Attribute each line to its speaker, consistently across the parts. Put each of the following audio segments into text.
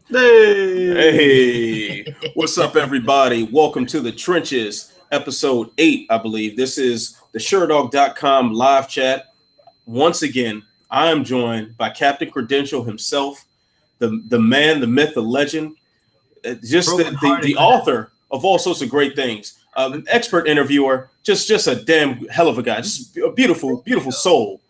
Speaker 1: Hey, what's up, everybody? Welcome to the Trenches, episode 8, I believe. This is the Sherdog.com live chat. Once again, I am joined by Captain Credential himself, the man, the myth, the legend, just the author of all sorts of great things, expert interviewer, just a damn hell of a guy, just a beautiful soul.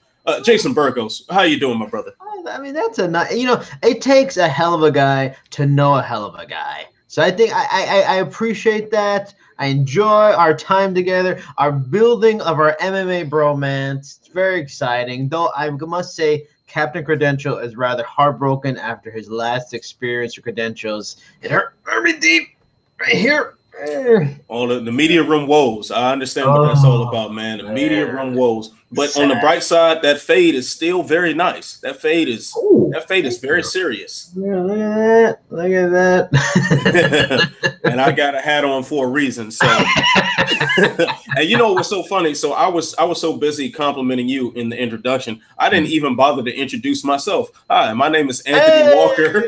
Speaker 1: Jason Burgos, how you doing, my brother?
Speaker 2: I mean, that's it takes a hell of a guy to know a hell of a guy. So I think I appreciate that. I enjoy our time together, our building of our MMA bromance. It's very exciting. Though I must say, Captain Credential is rather heartbroken after his last experience with Credentials. It hurt me deep right here.
Speaker 1: All the media room woes. I understand what that's all about, man. The media room woes. But on the bright side, that fade is still very nice. That fade is very serious.
Speaker 2: Yeah, look at that.
Speaker 1: And I got a hat on for a reason. So and you know what's so funny? So I was so busy complimenting you in the introduction, I didn't even bother to introduce myself. Hi, my name is Anthony Walker.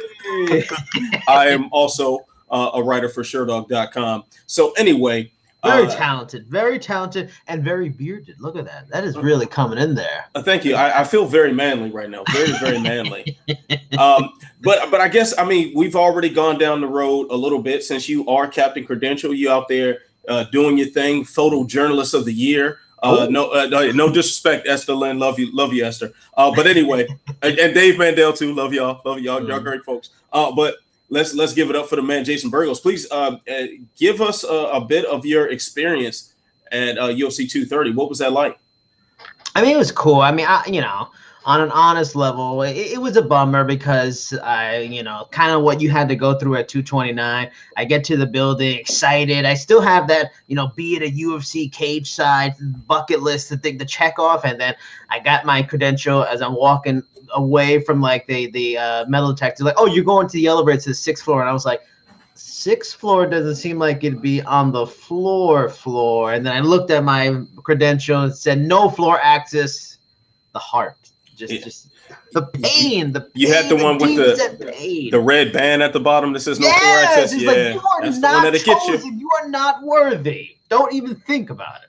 Speaker 1: I am also a writer for Sherdog.com. So anyway,
Speaker 2: very talented, and very bearded. Look at that. That is really coming in there.
Speaker 1: Thank you. I feel very manly right now. Very manly. But I guess, I mean, we've already gone down the road a little bit since you are Captain Credential. You out there doing your thing, photojournalist of the year. No disrespect, Esther Lynn. Love you, Esther. But anyway, and Dave Mandel too. Love y'all. Y'all great folks. But let's give it up for the man, Jason Burgos. Please give us a bit of your experience at UFC 230. What was that like?
Speaker 2: I mean, it was cool. I mean, on an honest level, it was a bummer because kind of what you had to go through at 229. I get to the building excited. I still have that, be it a UFC cage side bucket list to check off. And then I got my credential as I'm walking away from like the metal detector. Like, oh, you're going to the elevator to the 6th floor. And I was like, 6th floor doesn't seem like it'd be on the floor. And then I looked at my credential and said, no floor access, the heart. Just the pain.
Speaker 1: You had the one with the red band at the bottom that says no floor access.
Speaker 2: Yeah, like, you are not chosen. You are not worthy. Don't even think about it.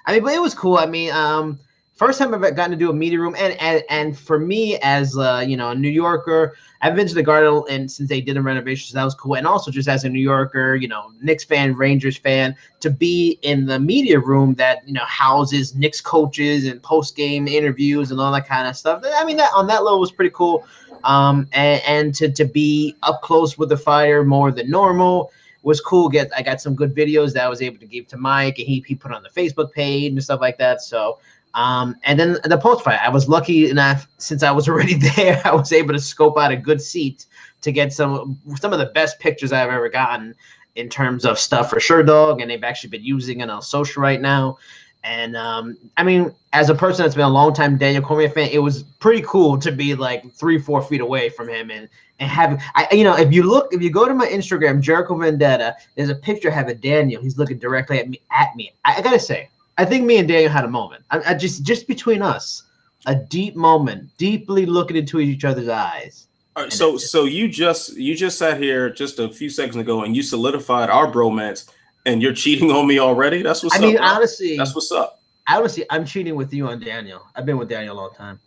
Speaker 2: I mean, but it was cool. I mean, first time I've gotten to do a media room, and for me as a New Yorker, I've been to the Garden and since they did the renovations, so that was cool. And also just as a New Yorker, Knicks fan, Rangers fan, to be in the media room that houses Knicks coaches and post game interviews and all that kind of stuff. I mean, that on that level was pretty cool. And to be up close with the fighter more than normal was cool. I got some good videos that I was able to give to Mike, and he put on the Facebook page and stuff like that. So. And then the post fight, I was lucky enough since I was already there, I was able to scope out a good seat to get some of the best pictures I've ever gotten in terms of stuff for Sherdog, and they've actually been using it on social right now. And I mean, as a person that's been a long time Daniel Cormier fan, it was pretty cool to be like 3-4 feet away from him and have if you go to my Instagram, Jericho Vendetta, there's a picture of having Daniel. He's looking directly at me. I gotta say, I think me and Daniel had a moment. I just between us, a deep moment, deeply looking into each other's eyes.
Speaker 1: All right, so you just sat here just a few seconds ago and you solidified our bromance, and you're cheating on me already? That's what's up. I mean,
Speaker 2: honestly,
Speaker 1: that's what's up.
Speaker 2: Honestly, I'm cheating with you on Daniel. I've been with Daniel a long time.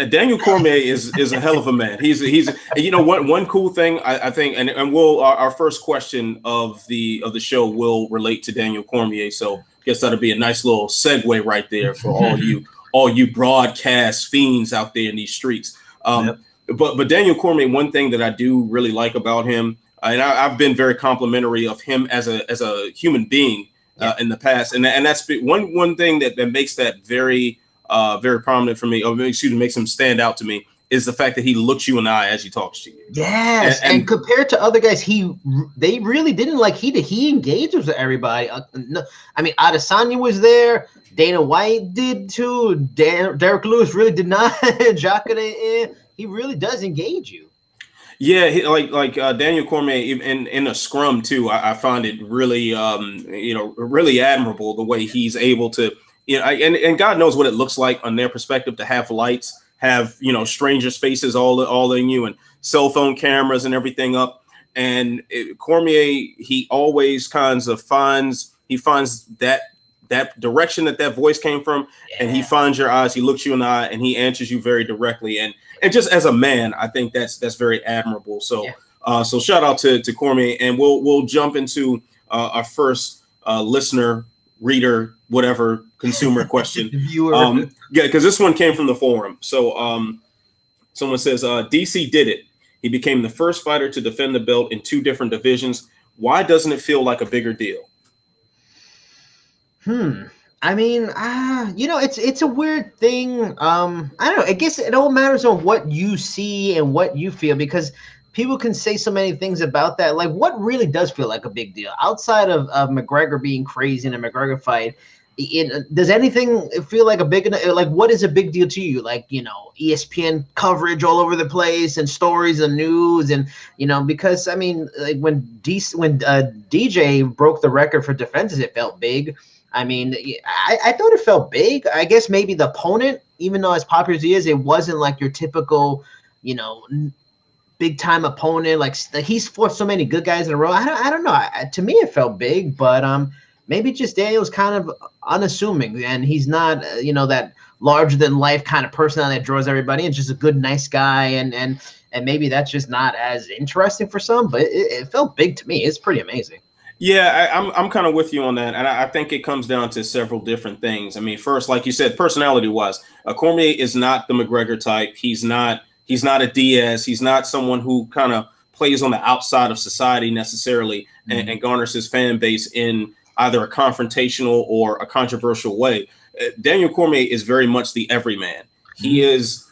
Speaker 1: Daniel Cormier is a hell of a man. He's one cool thing I think, and we'll our first question of the show will relate to Daniel Cormier. So I guess that'll be a nice little segue right there for all you broadcast fiends out there in these streets. Yep. But Daniel Cormier, one thing that I do really like about him, and I've been very complimentary of him as a human being in the past, and that's one thing that makes that very prominent for me, or makes him stand out to me, is the fact that he looks you in the eye as he talks to you.
Speaker 2: Yes, and compared to other guys, they really didn't he engaged with everybody. No, I mean, Adesanya was there, Dana White did too, Derek Lewis really did not. Jacare, he really does engage you.
Speaker 1: Yeah, like Daniel Cormier in a scrum too. I find it really really admirable the way he's able to. And God knows what it looks like on their perspective to have lights have, you know, strangers' faces all in you and cell phone cameras and everything up. And Cormier, he always kinds of finds that direction that voice came from, and he finds your eyes, he looks you in the eye, and he answers you very directly. And just as a man, I think that's very admirable. So so shout out to Cormier, and we'll jump into our first listener, reader, whatever, consumer question. Yeah, because this one came from the forum. So someone says DC did it. He became the first fighter to defend the belt in 2 different divisions. Why doesn't it feel like a bigger deal?
Speaker 2: I mean, you know, it's a weird thing. I don't know. I guess it all matters on what you see and what you feel, because people can say so many things about that. Like, what really does feel like a big deal outside of McGregor being crazy in a McGregor fight? Does anything feel like a big, like, what is a big deal to you? Like, you know, ESPN coverage all over the place and stories and news, and, you know, because I mean, like when DJ broke the record for defenses, it felt big. I mean, I thought it felt big. I guess maybe the opponent, even though as popular as he is, it wasn't like your typical, you know, big time opponent. Like he's fought so many good guys in a row. I don't know. To me, it felt big, but maybe just Daniel's kind of unassuming, and he's not, you know, that larger than life kind of person that draws everybody, and just a good, nice guy. And maybe that's just not as interesting for some, but it felt big to me. It's pretty amazing.
Speaker 1: Yeah, I'm kind of with you on that, and I think it comes down to several different things. I mean, first, like you said, personality-wise, Cormier is not the McGregor type. He's not a Diaz. He's not someone who kind of plays on the outside of society necessarily, and garners his fan base in either a confrontational or a controversial way. Daniel Cormier is very much the everyman. He is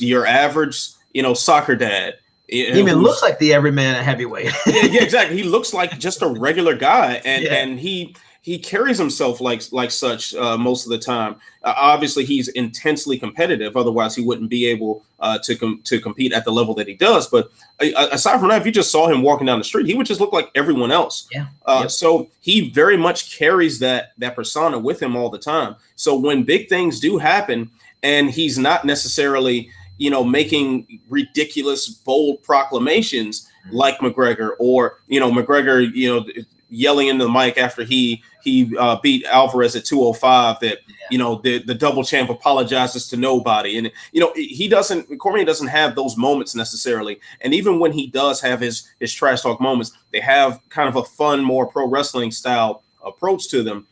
Speaker 1: your average, you know, soccer dad.
Speaker 2: He even looks like the everyman at heavyweight.
Speaker 1: yeah, exactly. He looks like just a regular guy, and he carries himself like such most of the time. Obviously, he's intensely competitive. Otherwise, he wouldn't be able to compete at the level that he does. But aside from that, if you just saw him walking down the street, he would just look like everyone else. So he very much carries that persona with him all the time. So when big things do happen, and he's not necessarily, you know, making ridiculous, bold proclamations like McGregor, or, you know, McGregor, you know, yelling into the mic after he beat Alvarez at 205 that, you know, the double champ apologizes to nobody. And, you know, Cormier doesn't have those moments necessarily. And even when he does have his trash talk moments, they have kind of a fun, more pro wrestling style approach to them.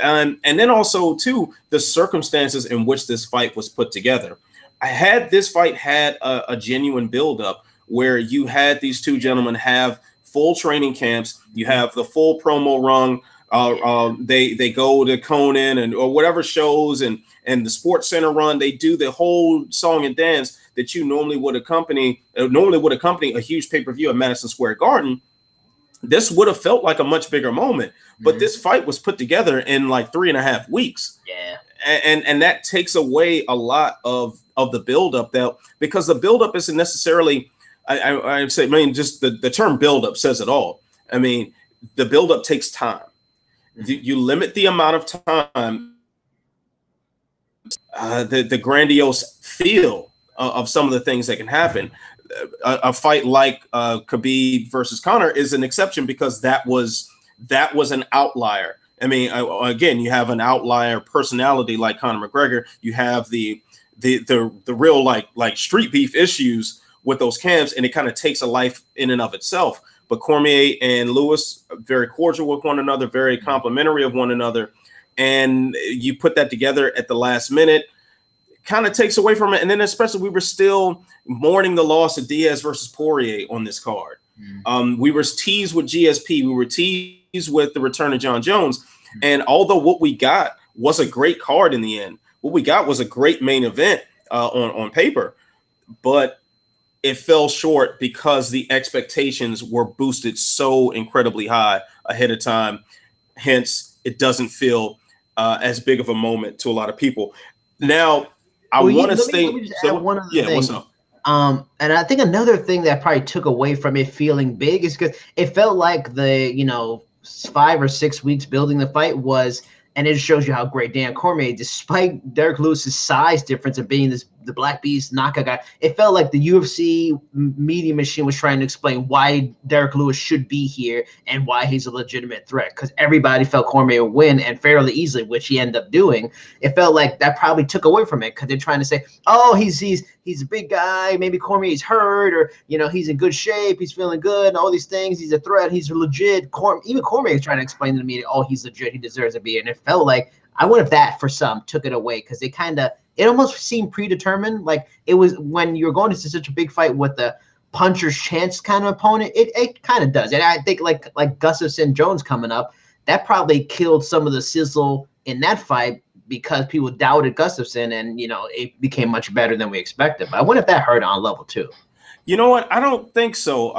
Speaker 1: And then also, too, the circumstances in which this fight was put together. This fight had a genuine buildup where you had these 2 gentlemen have full training camps. You have the full promo run. They go to Conan or whatever shows, and the Sports Center run. They do the whole song and dance that you normally would accompany a huge pay-per-view at Madison Square Garden. This would have felt like a much bigger moment, but this fight was put together in like 3.5 weeks.
Speaker 2: Yeah.
Speaker 1: And that takes away a lot of the buildup, because the buildup isn't necessarily, I would say, I mean, just the term buildup says it all. I mean, the buildup takes time. You limit the amount of time, the grandiose feel of some of the things that can happen. A fight like Khabib versus Conor is an exception, because that was an outlier. I mean, again, you have an outlier personality like Conor McGregor. You have the real like street beef issues with those camps, and it kind of takes a life in and of itself. But Cormier and Lewis, very cordial with one another, very complimentary of one another, and you put that together at the last minute, kind of takes away from it. And then especially, we were still mourning the loss of Diaz versus Poirier on this card. We were teased with GSP. We were teased with the return of John Jones. And although what we got was a great card in the end, what we got was a great main event on paper, but it fell short because the expectations were boosted so incredibly high ahead of time. Hence, it doesn't feel as big of a moment to a lot of people. Now, I want to say, what's up?
Speaker 2: And I think another thing that probably took away from it feeling big is because it felt like the, 5 or 6 weeks building the fight was, and it shows you how great Dan Cormier, despite Derek Lewis's size difference of being this the Black Beast knockout guy. It felt like the UFC media machine was trying to explain why Derek Lewis should be here and why he's a legitimate threat, because everybody felt Cormier would win and fairly easily, which he ended up doing. It felt like that probably took away from it because they're trying to say, oh, he's a big guy, maybe Cormier's hurt, or he's in good shape, he's feeling good, and all these things. He's a threat, he's legit. Even Cormier is trying to explain to the media, oh, he's legit, he deserves to be here. And it felt like, I wonder if that for some took it away, because it almost seemed predetermined. Like it was when you're going into such a big fight with the puncher's chance kind of opponent, it kind of does. And I think like Gustafsson Jones coming up, that probably killed some of the sizzle in that fight because people doubted Gustafsson, and it became much better than we expected. But I wonder if that hurt on level 2.
Speaker 1: You know what? I don't think so.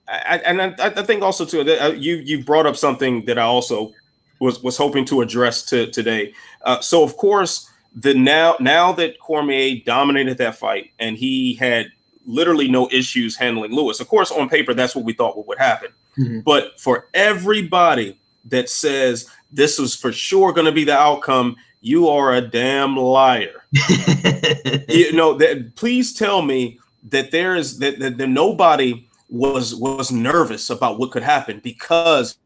Speaker 1: I think also too that you brought up something that I also was hoping to address today. So of course, now that Cormier dominated that fight and he had literally no issues handling Lewis, of course, on paper, that's what we thought would happen. Mm-hmm. But for everybody that says this was for sure going to be the outcome, you are a damn liar. Please tell me that that nobody was nervous about what could happen, because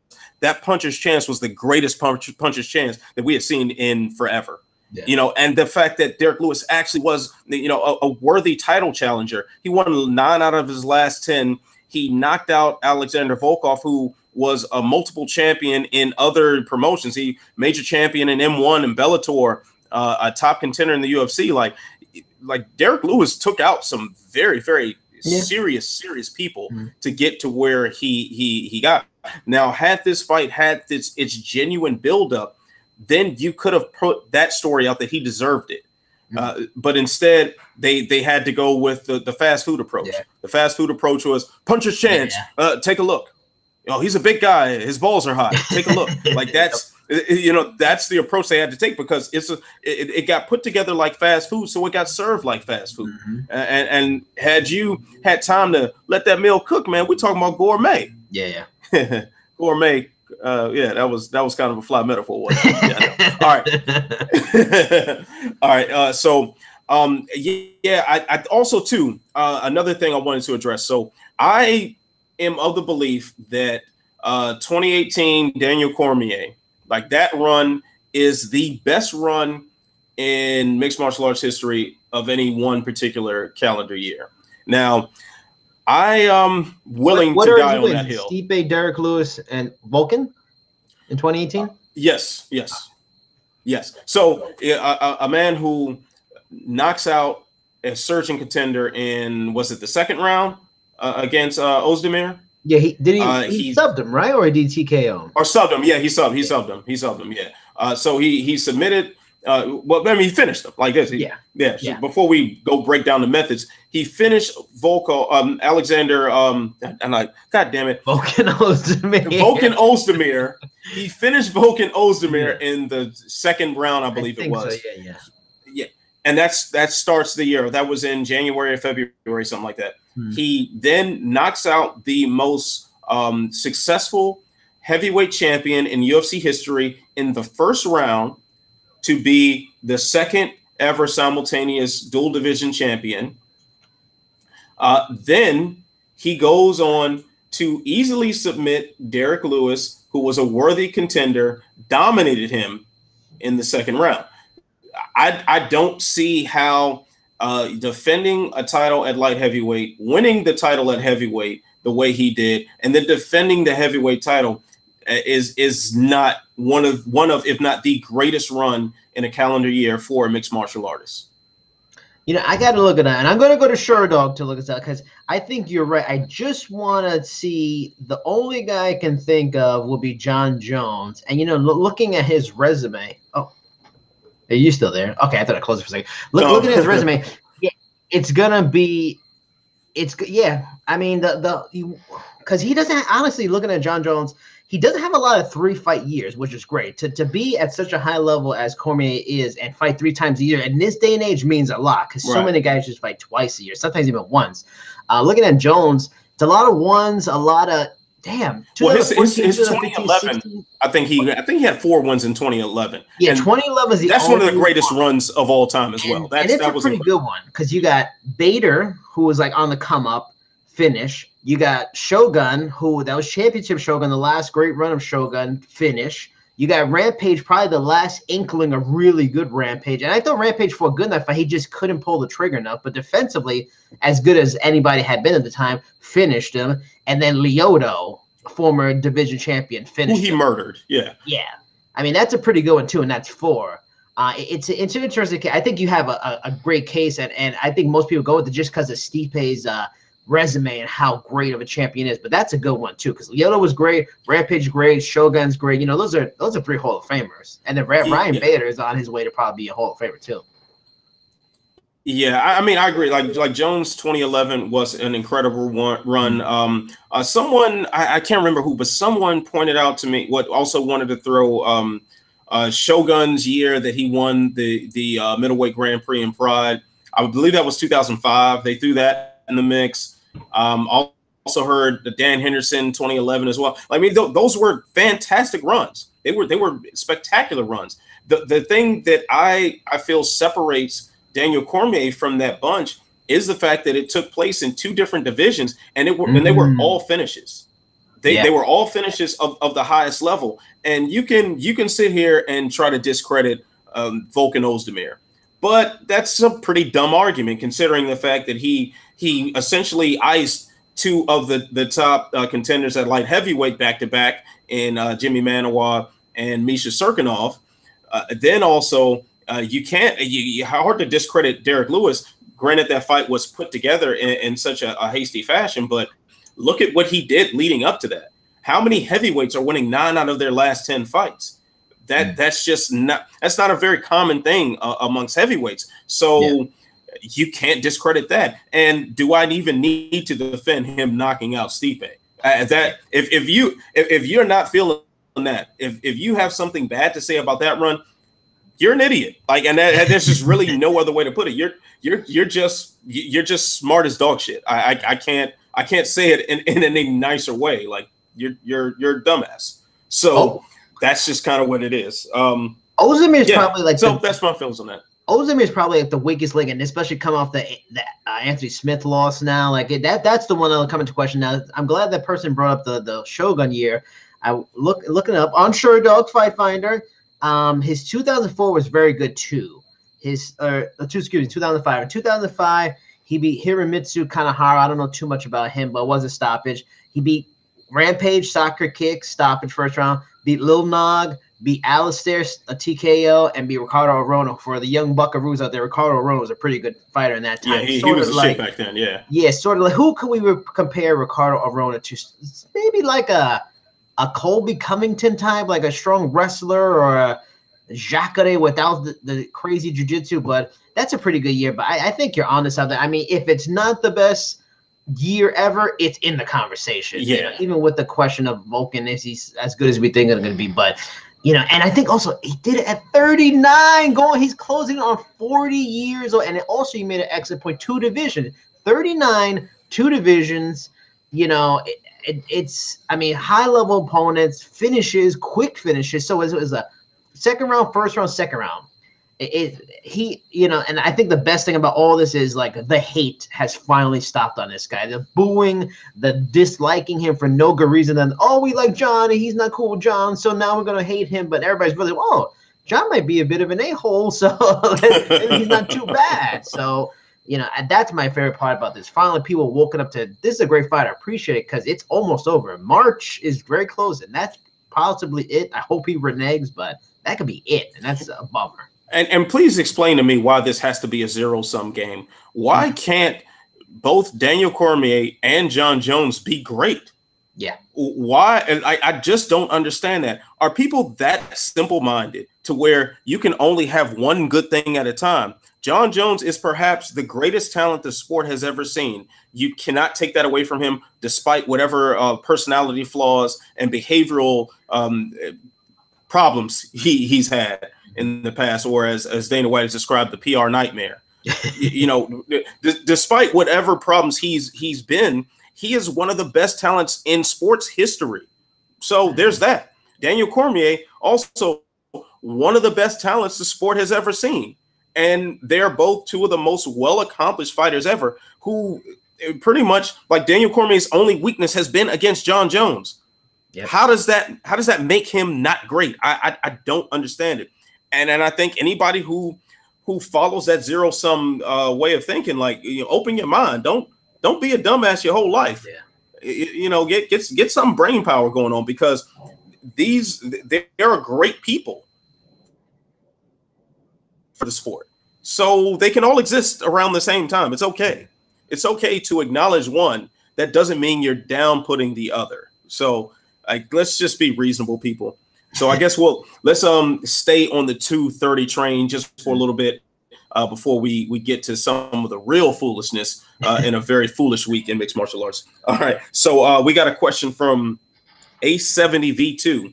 Speaker 1: that puncher's chance was the greatest puncher's chance that we had seen in forever. Yeah. And the fact that Derek Lewis actually was, a worthy title challenger. He won 9 out of his last 10. He knocked out Alexander Volkov, who was a multiple champion in other promotions. He major champion in M1 and Bellator, a top contender in the UFC. Like Derek Lewis took out some very, very serious people to get to where he got. Now, had this fight had its genuine buildup, then you could have put that story out that he deserved it. But instead, they had to go with the fast food approach. Yeah. The fast food approach was puncher's chance. Yeah. Take a look. He's a big guy. His balls are hot. Take a look. Like that's that's the approach they had to take, because it got put together like fast food, so it got served like fast food. Mm-hmm. And had you had time to let that meal cook, man, we're talking about gourmet.
Speaker 2: Yeah.
Speaker 1: Gourmet. That was kind of a fly metaphor. Yeah, all right. All right. So I also too, another thing I wanted to address. So I am of the belief that 2018 Daniel Cormier, like that run, is the best run in mixed martial arts history of any one particular calendar year. Now, I am willing to die on that hill.
Speaker 2: Stipe, Derek Lewis, and Volkan in 2018?
Speaker 1: Yes. So a man who knocks out a surging contender in, was it the second round against Ozdemir?
Speaker 2: Yeah, he subbed him, right? Or did he TKO him?
Speaker 1: Or subbed him. Yeah, he subbed him. Yeah. So he submitted. He finished him like this. So before we go break down the methods, he finished Alexander. God damn it,
Speaker 2: Volkan
Speaker 1: Ozdemir. He finished Volkan Ozdemir in the second round, I believe it was.
Speaker 2: So,
Speaker 1: yeah. And that starts the year. That was in January or February, something like that. He then knocks out the most successful heavyweight champion in UFC history in the first round, to be the second ever simultaneous dual division champion. Then he goes on to easily submit Derek Lewis, who was a worthy contender, dominated him in the second round. I don't see how defending a title at light heavyweight, winning the title at heavyweight the way he did, and then defending the heavyweight title is not one of if not the greatest run in a calendar year for a mixed martial artist.
Speaker 2: I got to look at that, and I'm going to go to Sherdog to look at that, because I think you're right. I just want to see, the only guy I can think of will be John Jones, and looking at his resume. Oh, are you still there? Okay, I thought I closed it for a second. Looking at his resume, it's gonna be. I mean, because he doesn't, honestly, looking at John Jones, he doesn't have a lot of 3-fight years, which is great. To be at such a high level as Cormier is and fight 3 times a year in this day and age means a lot, because so many guys just fight twice a year, sometimes even once. Looking at Jones, it's a lot of ones, a lot of Damn.
Speaker 1: Well, his 2011, I think he had 4 wins in 2011.
Speaker 2: Yeah, 2011 is the
Speaker 1: that's one of the greatest runs of all time as well.
Speaker 2: And it's a pretty good one because you got Bader, who was like on the come up finish. You got Shogun, that was championship Shogun, the last great run of Shogun finish. You got Rampage, probably the last inkling of really good Rampage. And I thought Rampage fought good in that fight. He just couldn't pull the trigger enough. But defensively, as good as anybody had been at the time, finished him. And then Lyoto, former division champion, finished him.
Speaker 1: Murdered. Yeah.
Speaker 2: Yeah. I mean, that's a pretty good one, too, and that's 4. It's an interesting case. I think you have a great case, and I think most people go with it just because of Stipe's resume and how great of a champion is. But that's a good one too, because Lyoto was great, Rampage great, Shogun's great. You know, those are 3 Hall of Famers, and then Ryan Bader is on his way to probably be a Hall of Famer too.
Speaker 1: Yeah, I mean, I agree. Like Jones 2011 was an incredible run. Someone I can't remember who, but someone pointed out to me what also wanted to throw Shogun's year that he won the middleweight Grand Prix in Pride. I believe that was 2005. They threw that in the mix. Also heard the Dan Henderson 2011 as well. I mean, those were fantastic runs. They were spectacular runs. The thing that I feel separates Daniel Cormier from that bunch is the fact that it took place in 2 different divisions, and they were all finishes. They were all finishes of the highest level. And you can sit here and try to discredit Volkan Ozdemir, but that's a pretty dumb argument considering the fact that he essentially iced 2 of the top contenders at light heavyweight back to back in Jimmy Manawa and Misha Serkinov. Then also you hard to discredit Derek Lewis. Granted, that fight was put together in such a hasty fashion, but look at what he did leading up to that. How many heavyweights are winning 9 out of their last 10 fights? That's not a very common thing amongst heavyweights. So you can't discredit that. And do I even need to defend him knocking out Stipe? That if you're not feeling that, if you have something bad to say about that run, you're an idiot. Like, and there's just really no other way to put it. You're just smart as dog shit. I can't say it in any nicer way. Like you're a dumbass. So that's just kind of what it is.
Speaker 2: Ozdemir is probably like
Speaker 1: that's my feelings on that.
Speaker 2: Ozdemir is probably like the weakest link, and especially coming off the Anthony Smith loss now. Like that's the one that'll come into question now. I'm glad that person brought up the Shogun year. I looking up on Sherdog Fight Finder. His 2004 was very good too. His 2005. In 2005, he beat Hiromitsu Kanehara. I don't know too much about him, but it was a stoppage. He beat Rampage, soccer kick, stoppage first round. Beat Lil Nog, beat Alistair, a TKO, and beat Ricardo Arona. For the young buckaroos out there, Ricardo Arona was a pretty good fighter in that time.
Speaker 1: Yeah, he was a shit back then, yeah.
Speaker 2: Yeah, sort of like, who could we compare Ricardo Arona to? Maybe like a Colby Covington type, like a strong wrestler, or a Jacare without the crazy jiu-jitsu, but that's a pretty good year. But I think you're on to something. I mean, if it's not the best year ever, it's in the conversation.
Speaker 1: Yeah.
Speaker 2: You know, even with the question of Volkan, is he as good as we think it's going to be? But, you know, and I think also he did it at 39 he's closing on 40 years old. And also he made an exit point, 2 divisions, 39, 2 divisions, you know, it's, I mean, high level opponents, finishes, quick finishes. So it was a second round, first round, second round. He, you know, and I think the best thing about all this is like the hate has finally stopped on this guy. The booing, the disliking him for no good reason. And we like John, and he's not cool with John, so now we're gonna hate him. But everybody's really, John might be a bit of an a-hole, so he's not too bad. So, you know, and that's my favorite part about this. Finally, people woken up to this is a great fight. I appreciate it because it's almost over. March is very close, and that's possibly it. I hope he reneges, but that could be it, and that's a bummer.
Speaker 1: And please explain to me why this has to be a zero-sum game. Why can't both Daniel Cormier and John Jones be great?
Speaker 2: Yeah.
Speaker 1: Why? And I just don't understand that. Are people that simple-minded to where you can only have one good thing at a time? John Jones is perhaps the greatest talent the sport has ever seen. You cannot take that away from him, despite whatever personality flaws and behavioral problems he's had in the past, or as Dana White has described, the PR nightmare. You know, despite whatever problems he's been, he is one of the best talents in sports history. So there's that. Daniel Cormier, also one of the best talents the sport has ever seen. And they're both two of the most well-accomplished fighters ever, who pretty much, like, Daniel Cormier's only weakness has been against John Jones. Yep. How does that make him not great? I don't understand it. And I think anybody who follows that zero-sum way of thinking, like, open your mind. Don't be a dumbass your whole life. Yeah. Get some brain power going on, because they're great people for the sport. So they can all exist around the same time. It's okay. It's okay to acknowledge one. That doesn't mean you're down putting the other. So let's just be reasonable people. So I guess let's stay on the 230 train just for a little bit before we get to some of the real foolishness in a very foolish week in mixed martial arts. All right. So we got a question from A70V2.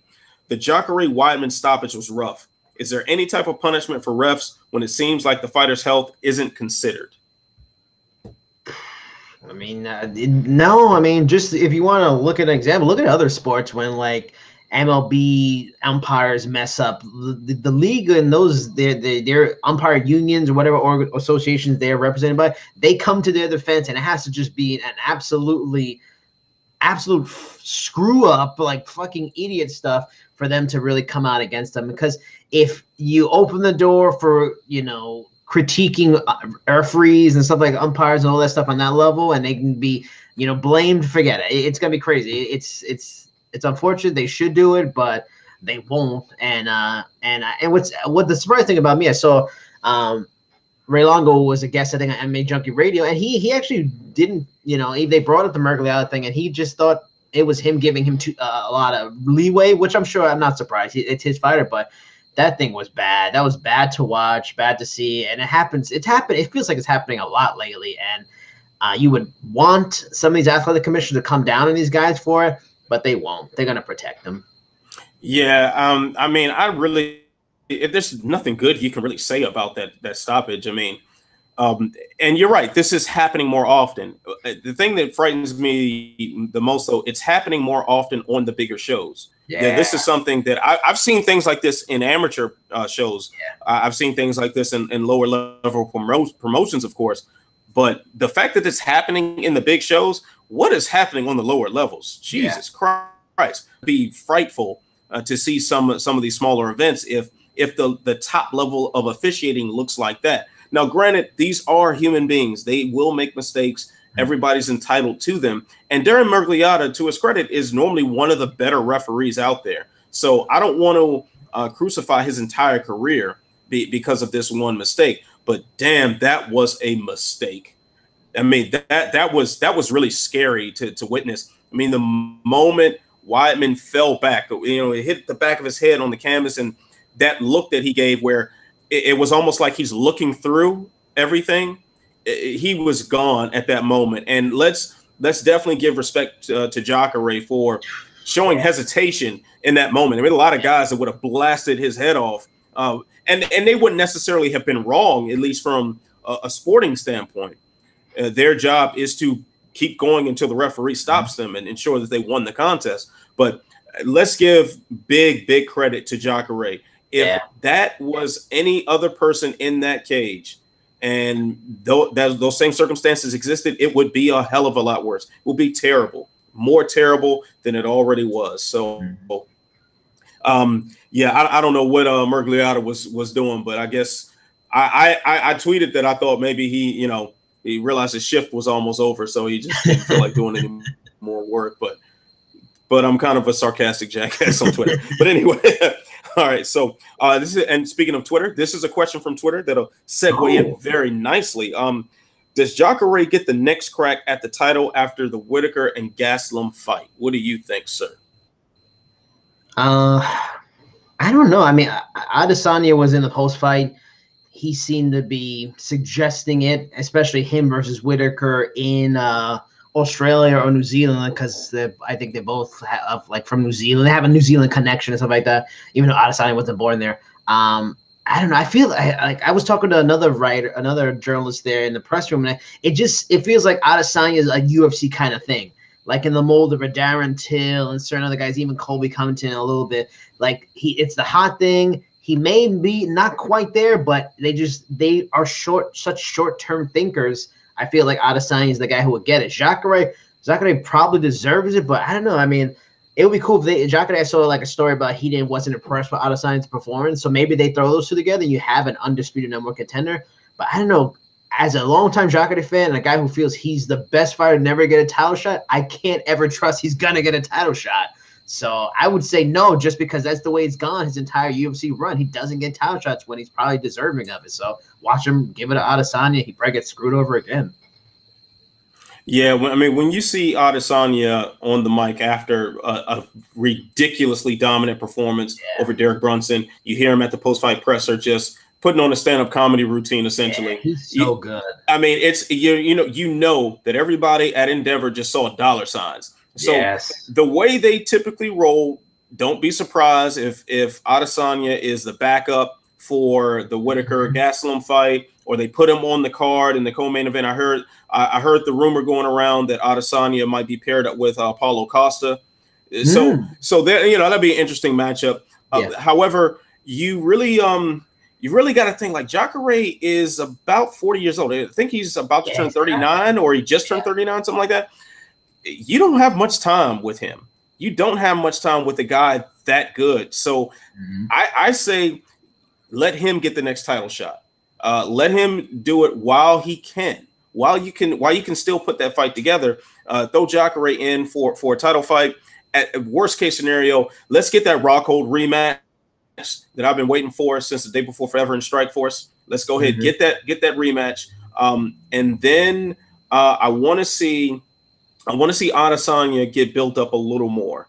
Speaker 1: The Jacare Weidman stoppage was rough. Is there any type of punishment for refs when it seems like the fighter's health isn't considered?
Speaker 2: I mean, no. I mean, just if you want to look at an example, look at other sports when, like, MLB umpires mess up. The league and those their umpire unions or whatever associations they're represented by, they come to their defense, and it has to just be an absolute screw up, like fucking idiot stuff, for them to really come out against them. Because if you open the door for, critiquing referees and stuff like umpires and all that stuff on that level, and they can be, blamed, forget it. It's gonna be crazy. It's unfortunate. They should do it, but they won't. And what the surprising thing about me, I saw Ray Longo was a guest, I think, on MMA Junkie Radio, and he actually didn't, they brought up the Mercogliata thing, and he just thought it was him giving him a lot of leeway, which I'm not surprised. It's his fighter, but that thing was bad. That was bad to watch, bad to see, and it happens. It feels like it's happening a lot lately, and you would want some of these athletic commissioners to come down on these guys for it, but they won't. They're going to protect them.
Speaker 1: Yeah, I mean, if there's nothing good you can really say about that stoppage. I mean, and you're right. This is happening more often. The thing that frightens me the most, though, it's happening more often on the bigger shows. Yeah. This is something that I've seen things like this in amateur shows. Yeah. I've seen things like this in lower level promotions, of course. But the fact that it's happening in the big shows, what is happening on the lower levels? Jesus Christ. It'd be frightful to see some of these smaller events if the top level of officiating looks like that. Now, granted, these are human beings. They will make mistakes. Everybody's entitled to them. And Darren Mercogliata, to his credit, is normally one of the better referees out there. So I don't want to crucify his entire career because of this one mistake. But damn, that was a mistake. I mean, that was really scary to witness. I mean, the moment Weidman fell back, it hit the back of his head on the canvas, and that look that he gave, where it was almost like he's looking through everything. He was gone at that moment. And let's definitely give respect to Jacare for showing hesitation in that moment. I mean, a lot of guys that would have blasted his head off, and they wouldn't necessarily have been wrong, at least from a sporting standpoint. Their job is to keep going until the referee stops them and ensure that they won the contest. But let's give big credit to Jacare. If that was any other person in that cage, and those same circumstances existed, it would be a hell of a lot worse. It would be terrible, more terrible than it already was. So, I don't know what Mercogliata was doing, but I guess I tweeted that I thought maybe he realized his shift was almost over, so he just didn't feel like doing any more work. But I'm kind of a sarcastic jackass on Twitter. But anyway. All right, so and speaking of Twitter, this is a question from Twitter that'll segue in very nicely. Does Jacare get the next crack at the title after the Whitaker and Gastelum fight? What do you think, sir?
Speaker 2: I don't know. I mean, Adesanya was in the post-fight. He seemed to be suggesting it, especially him versus Whitaker in Australia or New Zealand, because I think they both have, like, from New Zealand. They have a New Zealand connection and stuff like that, even though Adesanya wasn't born there. I I don't know. I feel like I was talking to another journalist there in the press room, and it feels like Adesanya is a UFC kind of thing, like in the mold of a Darren Till and certain other guys, even Colby Covington a little bit. Like it's the hot thing. He may be not quite there, but they are such short-term thinkers. I feel like Adesanya is the guy who would get it. Jacare probably deserves it, but I don't know. I mean, it would be cool if Jacare, I saw like a story about he wasn't impressed with Adesanya's performance, so maybe they throw those two together and you have an undisputed number one contender. But I don't know. As a longtime Jacare fan and a guy who feels he's the best fighter to never get a title shot, I can't ever trust he's gonna get a title shot. So I would say no, just because that's the way it's gone his entire UFC run. He doesn't get title shots when he's probably deserving of it. So watch him give it to Adesanya. He probably gets screwed over again.
Speaker 1: Yeah, I mean, when you see Adesanya on the mic after a ridiculously dominant performance over Derek Brunson, you hear him at the post-fight presser just putting on a stand-up comedy routine, essentially.
Speaker 2: Yeah, he's so good.
Speaker 1: I mean, it's you know that everybody at Endeavor just saw dollar signs. So the way they typically roll, don't be surprised if Adesanya is the backup for the Whitaker Gastelum fight, or they put him on the card in the co-main event. I heard the rumor going around that Adesanya might be paired up with Paulo Costa. So there, that'd be an interesting matchup. However, you really got to think like Jacare is about 40 years old. I think he's about to turn 39, or he just turned 39, something like that. You don't have much time with him. You don't have much time with a guy that good. So I say let him get the next title shot. Let him do it while he can. While you can still put that fight together. Throw Jacare in for a title fight. At worst case scenario, let's get that Rockhold rematch that I've been waiting for since the day before Forever in Strikeforce. Let's go ahead, get that rematch. And then I want to see Adesanya get built up a little more.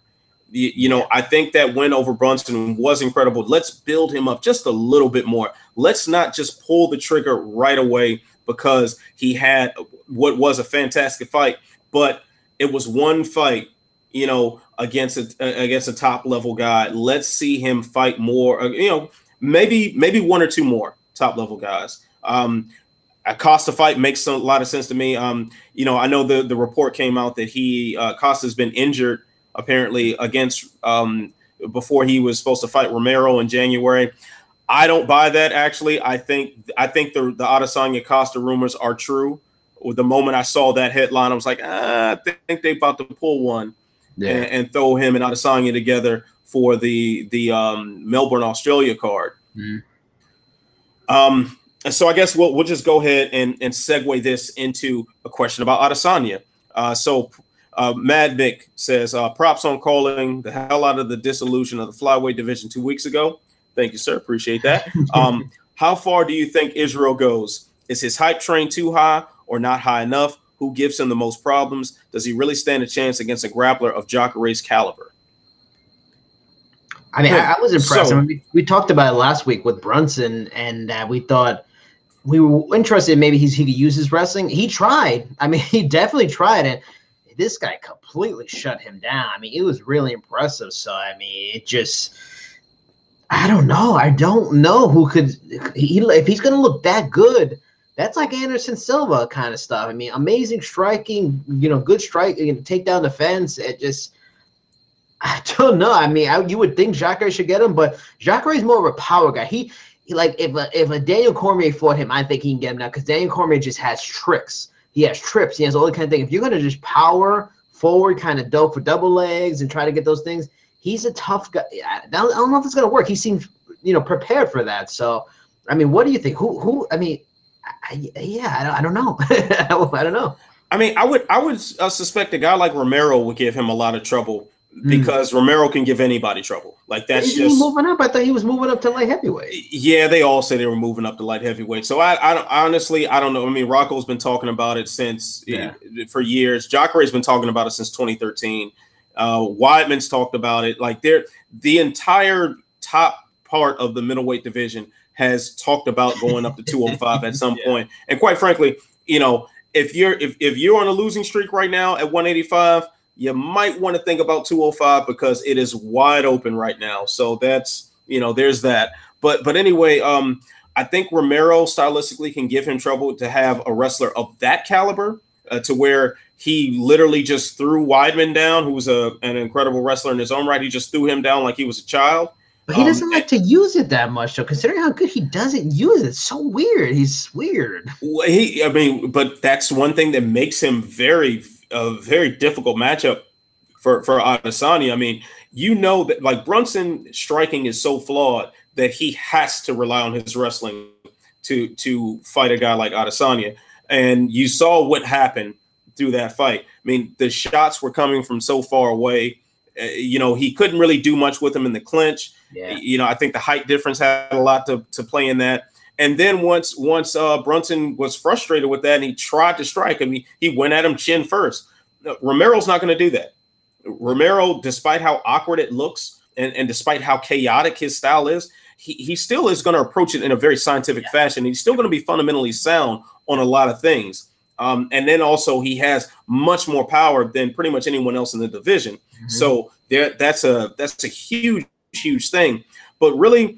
Speaker 1: I think that win over Brunson was incredible. Let's build him up just a little bit more. Let's not just pull the trigger right away because he had what was a fantastic fight, but it was one fight, against a top level guy. Let's see him fight more. Maybe one or two more top level guys. A Costa fight makes a lot of sense to me. I know the report came out that Costa's been injured apparently before he was supposed to fight Romero in January. I don't buy that, actually. I think the Adesanya Costa rumors are true. The moment I saw that headline, I was like, I think they're about to pull one and throw him and Adesanya together for the Melbourne, Australia card. So I guess we'll just go ahead and segue this into a question about Adesanya. Mad Mick says, props on calling the hell out of the dissolution of the flyweight division 2 weeks ago. Thank you, sir. Appreciate that. How far do you think Israel goes? Is his hype train too high or not high enough? Who gives him the most problems? Does he really stand a chance against a grappler of Jacare's caliber?
Speaker 2: I mean, I was impressed. We talked about it last week with Brunson, and we thought we were interested maybe he could use his wrestling. He tried. I mean, he definitely tried it. This guy completely shut him down. I mean, it was really impressive. So, I mean, I don't know. I don't know who could if he's going to look that good. That's like Anderson Silva kind of stuff. I mean, amazing striking, good strike, take down the fence. I don't know. I mean, you would think Jacare should get him, but Jacare is more of a power guy. He like if a Daniel Cormier fought him, I think he can get him now because Daniel Cormier just has tricks. He has trips. He has all that kind of thing. If you're going to just power forward, kind of dope for double legs and try to get those things, he's a tough guy. I don't know if it's going to work. He seems, prepared for that. So, I mean, what do you think? Who? I mean, I don't know. I don't know.
Speaker 1: I mean, I would suspect a guy like Romero would give him a lot of trouble because Romero can give anybody trouble. Like that's
Speaker 2: Isn't he moving up? I thought he was moving up to light heavyweight.
Speaker 1: Yeah, they all say they were moving up to light heavyweight. So I honestly don't know. I mean, Rocco's been talking about it for years. Jacare's been talking about it since 2013. Weidman's talked about it. Like the entire top part of the middleweight division has talked about going up to 205 at some point. And quite frankly, if you're on a losing streak right now at 185, you might want to think about 205 because it is wide open right now. So that's, there's that. But anyway, I think Romero stylistically can give him trouble to have a wrestler of that caliber, to where he literally just threw Weidman down, who was an incredible wrestler in his own right. He just threw him down like he was a child.
Speaker 2: But he doesn't like to use it that much, though. Considering how good he doesn't use it, it's so weird. He's weird.
Speaker 1: But that's one thing that makes him a very difficult matchup for Adesanya. I mean, you know that like Brunson striking is so flawed that he has to rely on his wrestling to fight a guy like Adesanya. And you saw what happened through that fight. I mean, the shots were coming from so far away. He couldn't really do much with him in the clinch. Yeah. I think the height difference had a lot to play in that. And then once Brunson was frustrated with that and he tried to strike him, he went at him chin first. Romero's not going to do that. Romero, despite how awkward it looks and despite how chaotic his style is, he still is going to approach it in a very scientific fashion. He's still going to be fundamentally sound on a lot of things. And then also he has much more power than pretty much anyone else in the division. Mm-hmm. So that's a huge thing. But really,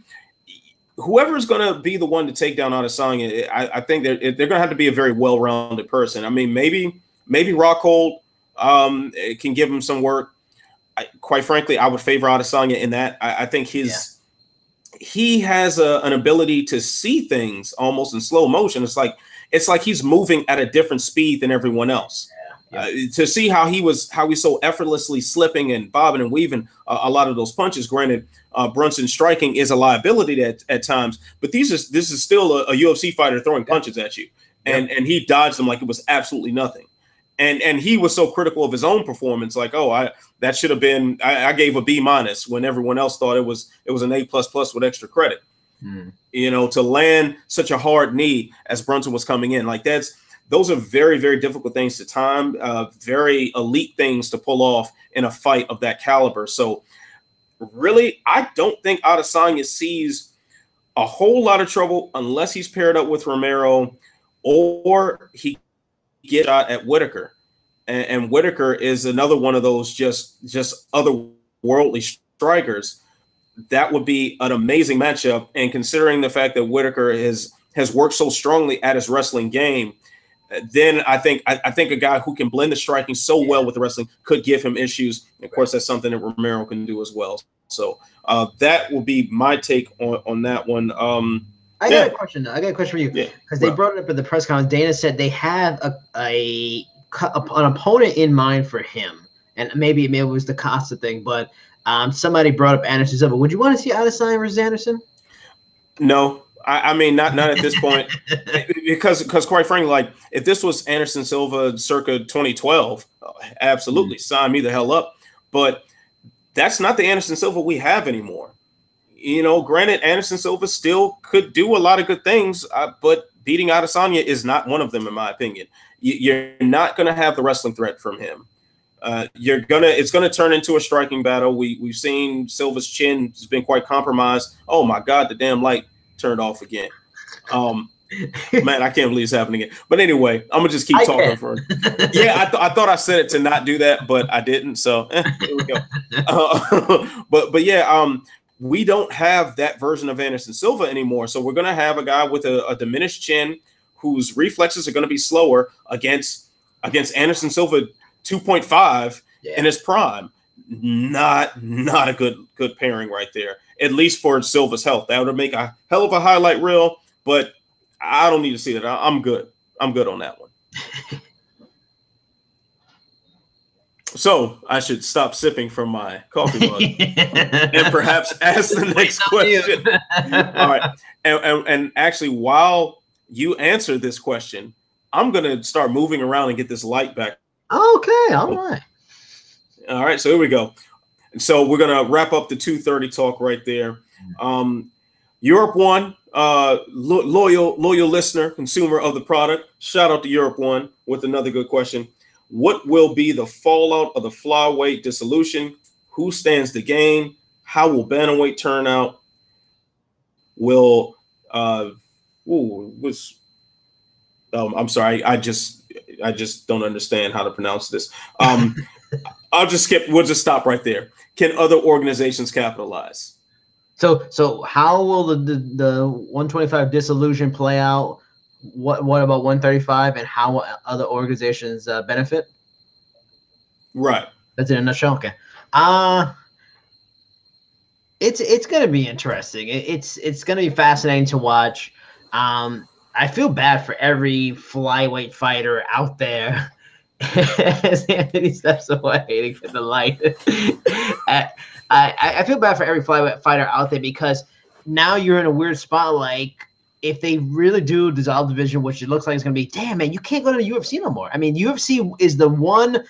Speaker 1: whoever is going to be the one to take down Adesanya, I think they're going to have to be a very well-rounded person. I mean, maybe Rockhold can give him some work. Quite frankly, I would favor Adesanya in that. I think he has an ability to see things almost in slow motion. It's like he's moving at a different speed than everyone else. To see how he's so effortlessly slipping and bobbing and weaving a lot of those punches. Granted, Brunson striking is a liability at times, but this is still a UFC fighter throwing punches at you, and he dodged them like it was absolutely nothing. And he was so critical of his own performance, like, that should have been. I gave a B- when everyone else thought it was an A++ with extra credit. To land such a hard knee as Brunson was coming in, like those are very, very difficult things to time, very elite things to pull off in a fight of that caliber. So really, I don't think Adesanya sees a whole lot of trouble unless he's paired up with Romero or he gets shot at Whitaker. And Whitaker is another one of those just otherworldly strikers. That would be an amazing matchup. And considering the fact that Whitaker has worked so strongly at his wrestling game, then I think a guy who can blend the striking so well with the wrestling could give him issues. Of course, that's something that Romero can do as well. So that will be my take on that one.
Speaker 2: I got a question for you because they brought it up at the press conference. Dana said they have an opponent in mind for him, and maybe it was the Costa thing, but somebody brought up Anderson Silva. Would you want to see Adesanya versus Anderson?
Speaker 1: No. I mean, not at this point, because quite frankly, like if this was Anderson Silva circa 2012, absolutely sign me the hell up. But that's not the Anderson Silva we have anymore. Granted, Anderson Silva still could do a lot of good things, but beating Adesanya is not one of them, in my opinion. You're not going to have the wrestling threat from him. It's gonna turn into a striking battle. We've seen Silva's chin has been quite compromised. Oh my God, the damn light turned off again. Man, I can't believe it's happening again. But anyway, I'm gonna just keep talking for it. Yeah, I thought I said it to not do that, but I didn't. So here we go. But yeah, we don't have that version of Anderson Silva anymore. So we're gonna have a guy with a diminished chin whose reflexes are gonna be slower against Anderson Silva 2.5 in his prime. Not a good pairing right there. At least for Silva's health. That would make a hell of a highlight reel, but I don't need to see that. I'm good. I'm good on that one. So I should stop sipping from my coffee mug and perhaps ask the next question. All right. And actually, while you answer this question, I'm going to start moving around and get this light back.
Speaker 2: Okay. All right.
Speaker 1: All right. So here we go. So we're going to wrap up the 2:30 talk right there. Europe One, loyal listener, consumer of the product. Shout out to Europe One with another good question. What will be the fallout of the flyweight dissolution? Who stands to gain? How will bantamweight turn out? I'm sorry. I just don't understand how to pronounce this. We'll just stop right there. Can other organizations capitalize?
Speaker 2: So how will the 125 dissolution play out? What about 135, and how will other organizations benefit?
Speaker 1: Right.
Speaker 2: That's in a nutshell. Okay. It's gonna be interesting. It's gonna be fascinating to watch. I feel bad for every flyweight fighter out there as Anthony steps away to get the light. I feel bad for every flyweight fighter out there because now you're in a weird spot. Like, if they really do dissolve division, which it looks like it's going to be, damn, man, you can't go to the UFC no more. I mean, UFC is the one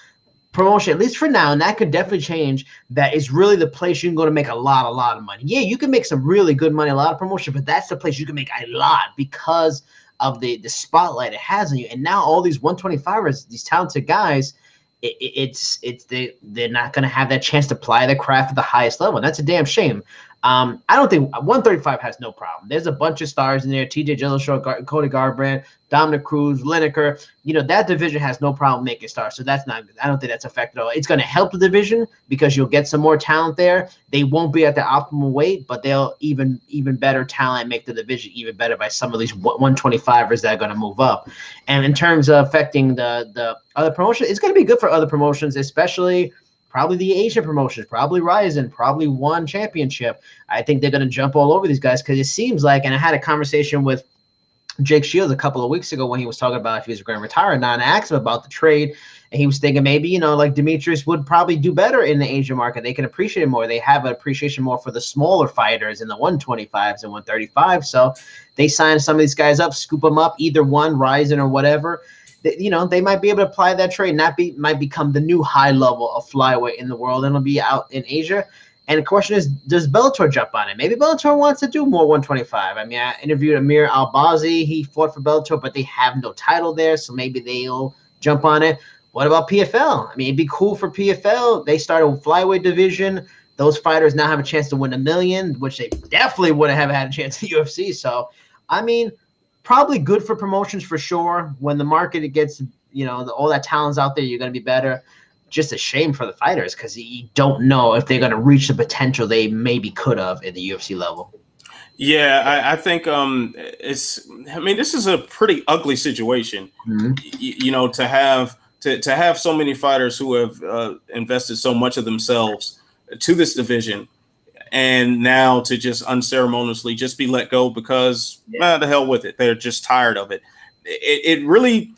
Speaker 2: promotion, at least for now, and that could definitely change, that is really the place you can go to make a lot of money. Yeah, you can make some really good money, a lot of promotion, but that's the place you can make a lot because of the spotlight it has on you. And now all these 125ers, these talented guys, they're not going to have that chance to apply their craft at the highest level. And that's a damn shame. I don't think 135 has no problem. There's a bunch of stars in there: TJ Dillashaw, Cody Garbrandt, Dominic Cruz, Lineker. You know, that division has no problem making stars. So that's not, I don't think that's affected at all. It's going to help the division because you'll get some more talent there. They won't be at the optimal weight, but they'll even better talent make the division even better by some of these 125ers that are going to move up. And in terms of affecting the other promotions, it's going to be good for other promotions, especially probably the Asian promotions, probably Ryzen, probably One Championship. I think they're going to jump all over these guys because it seems like, and I had a conversation with Jake Shields a couple of weeks ago when he was talking about if he was going to retire or not, and I asked him about the trade, and he was thinking maybe, you know, like Demetrius would probably do better in the Asian market. They can appreciate it more. They have an appreciation more for the smaller fighters in the 125s and 135. So they signed some of these guys up, scoop them up, either one, Ryzen or whatever. You know, they might be able to apply that trade, might become the new high level of flyweight in the world, and it'll be out in Asia. And the question is, does Bellator jump on it? Maybe Bellator wants to do more 125. I mean, I interviewed Amir Albazi. He fought for Bellator, but they have no title there, so maybe they'll jump on it. What about PFL? I mean, it'd be cool for PFL. They started a flyweight division. Those fighters now have a chance to win $1 million, which they definitely wouldn't have had a chance at the UFC. So, I mean, probably good for promotions for sure. When the market gets, you know, all that talent's out there, you're going to be better. Just a shame for the fighters because you don't know if they're going to reach the potential they maybe could have at the UFC level.
Speaker 1: Yeah, I think it's. I mean, this is a pretty ugly situation. Mm-hmm. You know, to have so many fighters who have invested so much of themselves to this division, and now to just unceremoniously just be let go because the hell with it. They're just tired of it. It really.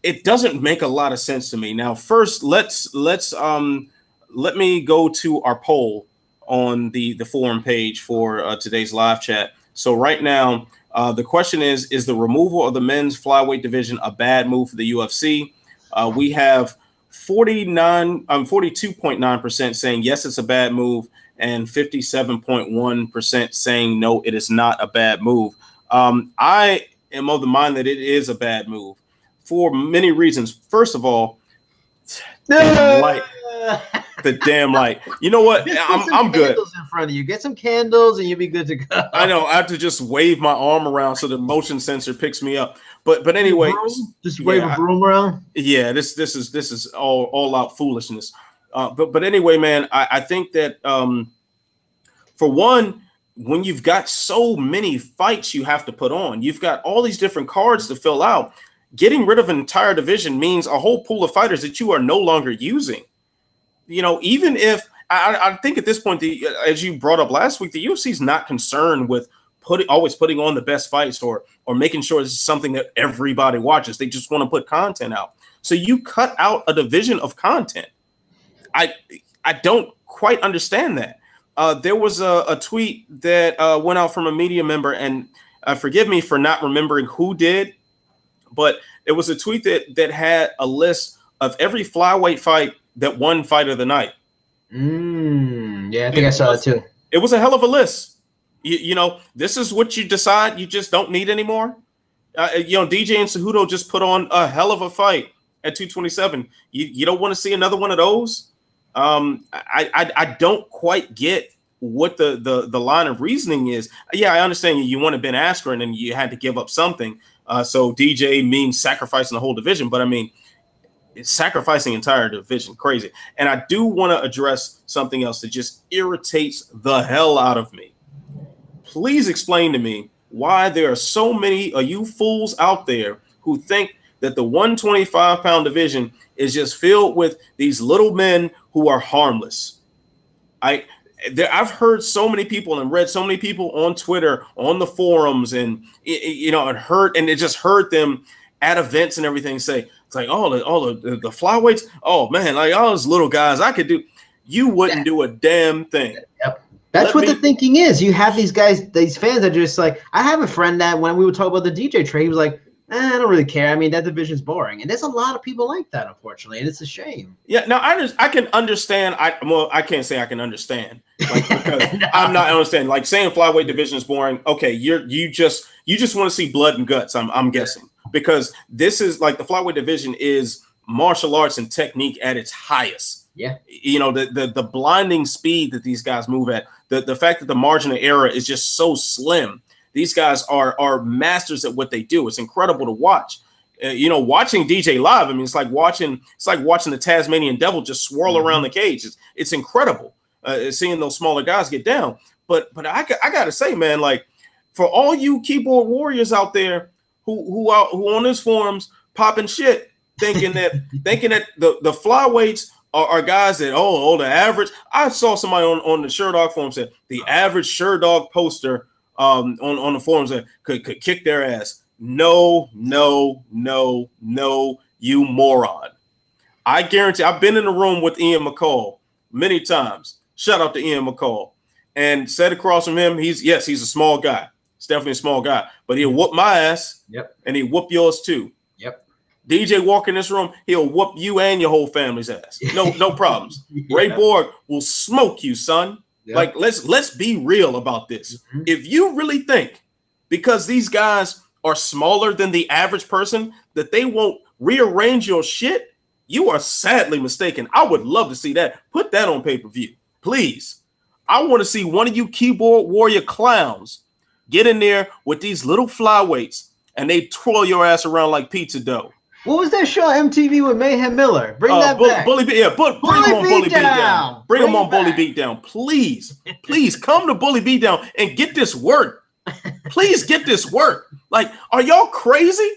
Speaker 1: It doesn't make a lot of sense to me. Now, first, let me go to our poll on the forum page for today's live chat. So right now, the question is the removal of the men's flyweight division a bad move for the UFC? We have 42.9% saying yes, it's a bad move, and 57.1% saying no, it is not a bad move. I am of the mind that it is a bad move, for many reasons. First of all, the damn light. You know what? I'm good.
Speaker 2: In front of you, get some candles, and you'll be good to go.
Speaker 1: I know. I have to just wave my arm around so the motion sensor picks me up. But anyway,
Speaker 2: just wave a broom around.
Speaker 1: Yeah, this is all out foolishness. But anyway, man, I think that for one, when you've got so many fights you have to put on, you've got all these different cards to fill out. Getting rid of an entire division means a whole pool of fighters that you are no longer using. You know, even if I think at this point, as you brought up last week, the UFC is not concerned with always putting on the best fights or making sure this is something that everybody watches. They just want to put content out. So you cut out a division of content. I don't quite understand that. There was a tweet that went out from a media member, and forgive me for not remembering who did, but it was a tweet that had a list of every flyweight fight that won Fight of the Night.
Speaker 2: Yeah, I think I saw that too.
Speaker 1: It was a hell of a list. You know, this is what you decide you just don't need anymore. You know, DJ and Cejudo just put on a hell of a fight at 227. You don't want to see another one of those. I don't quite get what the line of reasoning is. Yeah, I understand you want to Ben Askren and you had to give up something. So DJ means sacrificing the whole division. But I mean, It's sacrificing entire division. Crazy. And I do want to address something else that just irritates the hell out of me. Please explain to me why there are so many of you fools out there who think that the 125-pound division is just filled with these little men who are harmless. I've heard so many people and read so many people on Twitter, on the forums, and and it just heard them at events and everything say, it's like, all the flyweights, oh man, like all those little guys I could do. You wouldn't do a damn thing.
Speaker 2: Yep. That's what the thinking is. You have these guys, these fans that are just like, I have a friend that when we would talk about the DJ trade, he was like, I don't really care. I mean, that division's boring. And there's a lot of people like that, unfortunately, and it's a shame.
Speaker 1: Yeah, now I can understand. I can't say I can understand, like, because no. I'm not understanding. Like saying flyweight division is boring. Okay, you just want to see blood and guts. I'm guessing, because this is like the flyweight division is martial arts and technique at its highest.
Speaker 2: Yeah,
Speaker 1: the blinding speed that these guys move at, the fact that the margin of error is just so slim. These guys are masters at what they do. It's incredible to watch. Watching DJ live, I mean, it's like watching the Tasmanian Devil just swirl around the cage. It's incredible seeing those smaller guys get down. But I gotta say, man, like for all you keyboard warriors out there who on this forums popping shit, thinking that the flyweights are guys that the average. I saw somebody on the Sherdog forum said the average Sherdog poster on the forums that could kick their ass. No, you moron. I guarantee I've been in the room with Ian McCall many times. Shout out to Ian McCall. And sat across from him, he's a small guy. He's definitely a small guy, but he'll whoop my ass.
Speaker 2: Yep. And
Speaker 1: he'll whoop yours too.
Speaker 2: Yep.
Speaker 1: DJ walk in this room, he'll whoop you and your whole family's ass. No problems. Yeah. Ray Borg will smoke you, son. Yep. Like let's be real about this. Mm-hmm. If you really think because these guys are smaller than the average person that they won't rearrange your shit, you are sadly mistaken. I would love to see that. Put that on pay-per-view, please. I want to see one of you keyboard warrior clowns get in there with these little flyweights and they twirl your ass around like pizza dough.
Speaker 2: What was that show on MTV with Mayhem Miller? Bring that back.
Speaker 1: Bring him on Bully Beatdown. Bring him on Bully Beatdown. Please come to Bully Beatdown and get this work. Please get this work. Like, are y'all crazy?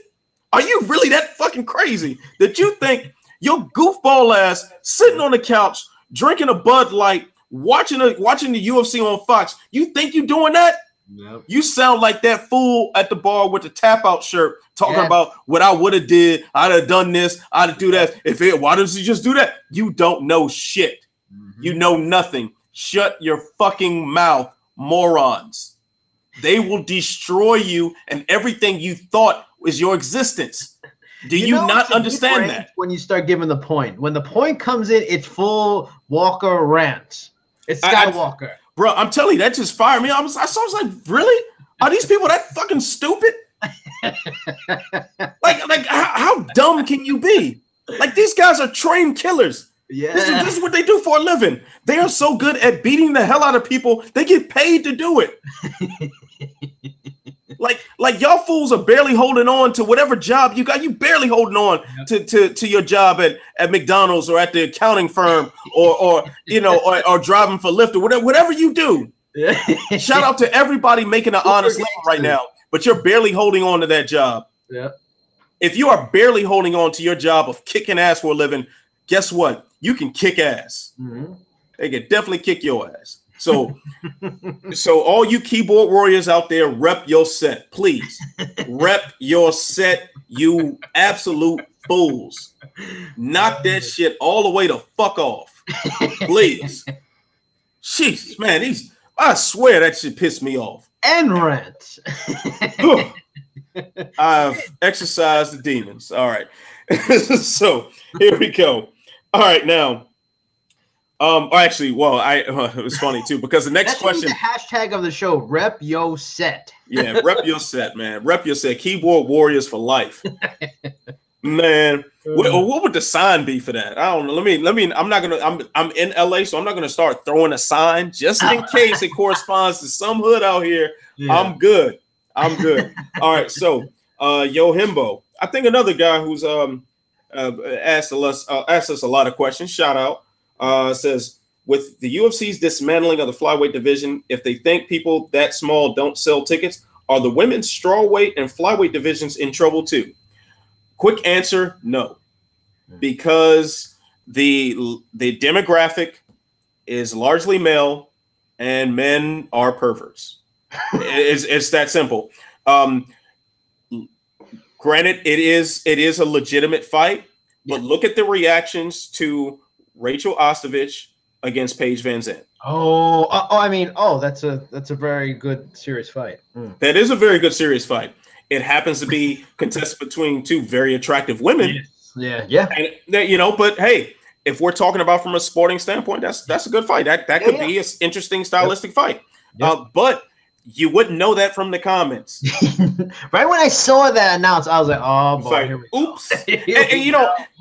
Speaker 1: Are you really that fucking crazy that you think your goofball ass sitting on the couch, drinking a Bud Light, watching the UFC on Fox, you think you doing that? Yep. You sound like that fool at the bar with the tap out shirt talking about what I would have did. I'd have done this. I'd do that. Why doesn't he just do that? You don't know shit. Mm-hmm. You know nothing. Shut your fucking mouth, morons. They will destroy you and everything you thought was your existence. Do you not understand that?
Speaker 2: When you start giving the point. When the point comes in, it's full Walker rant. It's Skywalker.
Speaker 1: Bro, I'm telling you, that just fired me. I was like, really? Are these people that fucking stupid? like how dumb can you be? Like, these guys are trained killers. Yeah. This is what they do for a living. They are so good at beating the hell out of people, they get paid to do it. Like y'all fools are barely holding on to whatever job you got. You barely holding on to your job at McDonald's or at the accounting firm or driving for Lyft or whatever you do. Shout out to everybody making an honest living right now, but you're barely holding on to that job.
Speaker 2: Yeah.
Speaker 1: If you are barely holding on to your job of kicking ass for a living, guess what? You can kick ass. Mm-hmm. They can definitely kick your ass. So all you keyboard warriors out there, rep your set, please. Rep your set, you absolute fools. Knock that shit all the way to fuck off, please. Jeez, man, I swear that shit pissed me off.
Speaker 2: And rent.
Speaker 1: I've exercised the demons. All right. So here we go. All right, now. It was funny too because the next question.
Speaker 2: The hashtag of the show: rep your set.
Speaker 1: Yeah, rep your set, man. Rep your set. Keyboard warriors for life, man. What would the sign be for that? I don't know. Let me. I'm in LA, so I'm not gonna start throwing a sign just in case it corresponds to some hood out here. Yeah. I'm good. All right, so Yo Himbo. I think another guy who's asked us a lot of questions. Shout out. Says, with the UFC's dismantling of the flyweight division, if they think people that small don't sell tickets, are the women's strawweight and flyweight divisions in trouble too? Quick answer, no. Because the demographic is largely male and men are perverts. It's that simple. Granted, it is a legitimate fight, but look at the reactions to Rachel Ostovich against Paige Van Zandt.
Speaker 2: That's a very good serious fight.
Speaker 1: That is a very good serious fight. It happens to be contested between two very attractive women.
Speaker 2: Yeah.
Speaker 1: And but hey, if we're talking about from a sporting standpoint, that's a good fight. That could be an interesting stylistic fight. But you wouldn't know that from the comments.
Speaker 2: Right when I saw that announced, I was like, "Oh boy,
Speaker 1: like, oops!"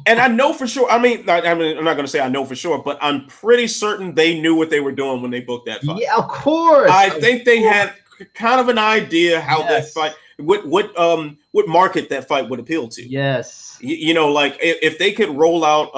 Speaker 1: and I know for sure. I'm not going to say I know for sure, but I'm pretty certain they knew what they were doing when they booked that fight.
Speaker 2: Yeah, of course.
Speaker 1: I think they had kind of an idea how that fight, what market that fight would appeal to.
Speaker 2: Yes.
Speaker 1: Like if they could roll out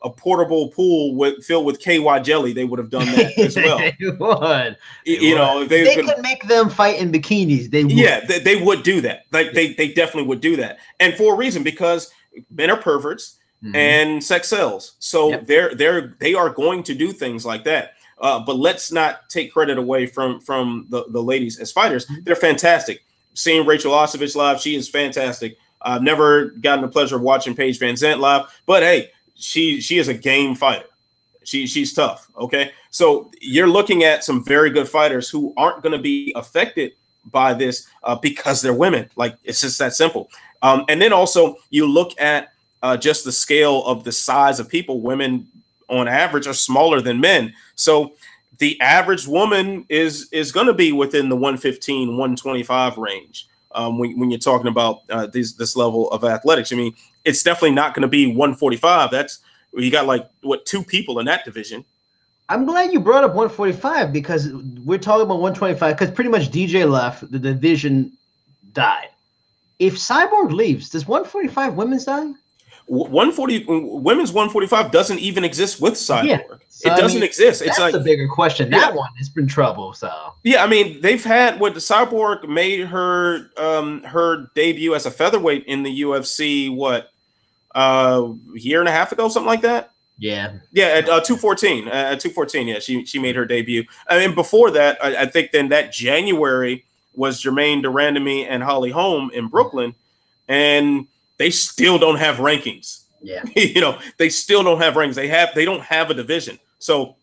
Speaker 1: a portable pool filled with KY jelly, they would have done that as well.
Speaker 2: They would.
Speaker 1: If they
Speaker 2: could make them fight in bikinis. They would.
Speaker 1: Yeah, they would do that. Like they definitely would do that, and for a reason, because men are perverts and sex sells. So they are going to do things like that. But let's not take credit away from the ladies as fighters. They're fantastic. Seeing Rachel Ostovich live, she is fantastic. I've never gotten the pleasure of watching Paige Van Zandt live, but hey, she is a game fighter. She's tough. Okay, so you're looking at some very good fighters who aren't going to be affected by this because they're women. Like, it's just that simple. And then also you look at just the scale of the size of people. Women on average are smaller than men, so the average woman is going to be within the 115, 125 range. When you're talking about this level of athletics, I mean, it's definitely not going to be 145. You got like two people in that division.
Speaker 2: I'm glad you brought up 145 because we're talking about 125 because pretty much DJ left, the division died. If Cyborg leaves, does 145 women's die?
Speaker 1: 140 women's 145 doesn't even exist with Cyborg.
Speaker 2: Yeah. So,
Speaker 1: it doesn't exist.
Speaker 2: It's like a bigger question. That one has been trouble. So
Speaker 1: yeah, I mean, they've had the Cyborg made her her debut as a featherweight in the UFC year and a half ago, something like that.
Speaker 2: Yeah.
Speaker 1: At 214. At 214, yeah, she made her debut. I mean, before that, I think then that January was Jermaine Durandamy and Holly Holm in Brooklyn, and they still don't have rankings.
Speaker 2: Yeah.
Speaker 1: They still don't have rankings. They don't have a division. So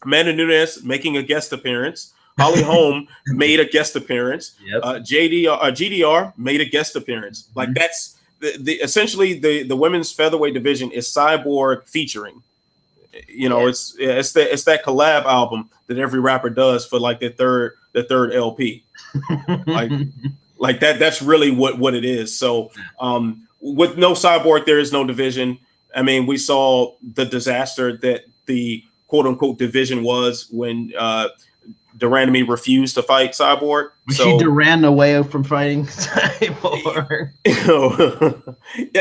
Speaker 1: Amanda Nunes making a guest appearance. Holly Holm made a guest appearance. Yep. GDR made a guest appearance. Like, that's essentially the women's featherweight division is Cyborg featuring. It's that collab album that every rapper does for like the third LP. like that. That's really what it is. So with no Cyborg, there is no division. I mean, we saw the disaster that the quote unquote division was when Durandamy refused to fight Cyborg.
Speaker 2: She ran away from fighting Cyborg.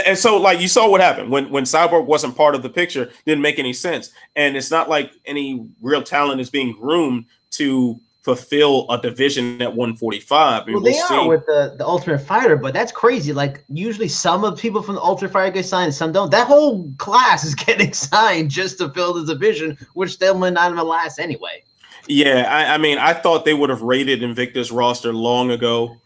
Speaker 1: And so, like, you saw what happened when Cyborg wasn't part of the picture. Didn't make any sense, and it's not like any real talent is being groomed to fulfill a division at 145. I mean,
Speaker 2: they are with the Ultimate Fighter, but that's crazy. Like, usually some of the people from the Ultimate Fighter get signed, and some don't. That whole class is getting signed just to fill the division, which they'll not even last anyway. Yeah,
Speaker 1: I mean, I thought they would have raided Invictus roster long ago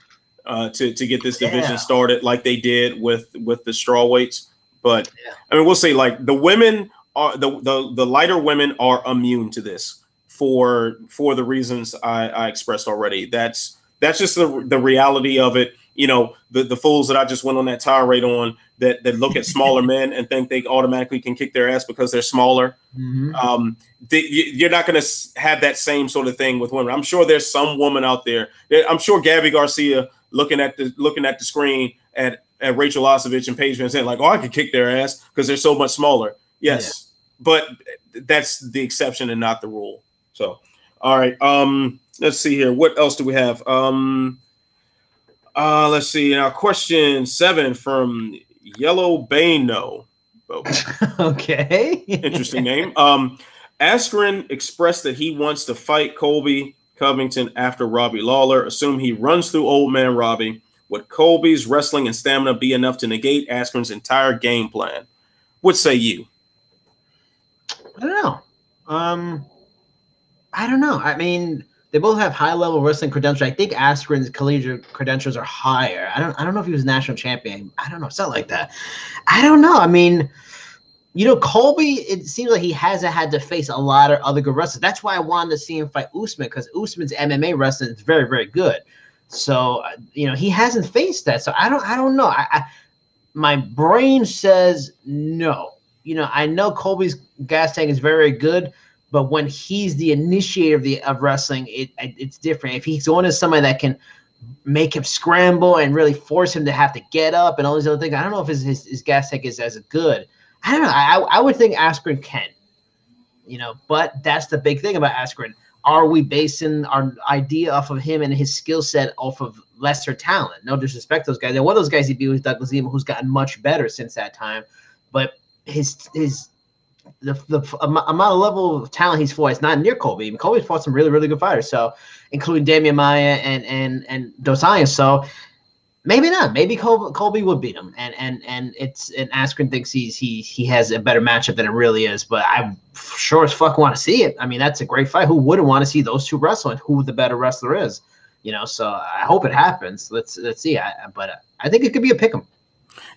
Speaker 1: to get this division started, like they did with the strawweights. But I mean, we'll see. Like, the women are the lighter women are immune to this for the reasons I expressed already. That's just the reality of it. The fools that I just went on that tirade on that look at smaller men and think they automatically can kick their ass because they're smaller. Mm-hmm. You're not going to have that same sort of thing with women. I'm sure there's some woman out there. I'm sure Gabby Garcia looking at the screen at Rachel Ostovich and Paige Van Zandt like, oh, I could kick their ass because they're so much smaller. Yes, but that's the exception and not the rule. So, all right. Let's see here. What else do we have? Let's see. Now, question 7 from Yellow Bano. Oh,
Speaker 2: okay.
Speaker 1: interesting name. Askren expressed that he wants to fight Colby Covington after Robbie Lawler. Assume he runs through old man Robbie. Would Colby's wrestling and stamina be enough to negate Askren's entire game plan? What say you?
Speaker 2: I don't know. I don't know. I mean, they both have high level wrestling credentials. I think Askren's collegiate credentials are higher. I don't know if he was national champion. I don't know. Something like that. I don't know. I mean, you know, Colby, it seems like he hasn't had to face a lot of other good wrestlers. That's why I wanted to see him fight Usman, because Usman's MMA wrestling is very, very good. So, you know, he hasn't faced that. So I don't know. My brain says no. You know, I know Colby's gas tank is very good, but when he's the initiator of wrestling, it's different. If he's going to somebody that can make him scramble and really force him to have to get up and all these other things, I don't know if his gas tank is as good. I don't know. I would think Askren can, you know, but that's the big thing about Askren. Are we basing our idea off of him and his skill set off of lesser talent? No disrespect to those guys. And one of those guys he beat was Douglas Lima, who's gotten much better since that time. But the amount of level of talent he's fought is not near Colby. I mean, Colby's fought some really, really good fighters, so including Damian Maia and Dos Anjos. So maybe not. Maybe Colby would beat him, and Askren thinks he has a better matchup than it really is. But I sure as fuck want to see it. I mean, that's a great fight. Who wouldn't want to see those two wrestle and who the better wrestler is? You know, so I hope it happens. Let's see. But I think it could be a pick'em.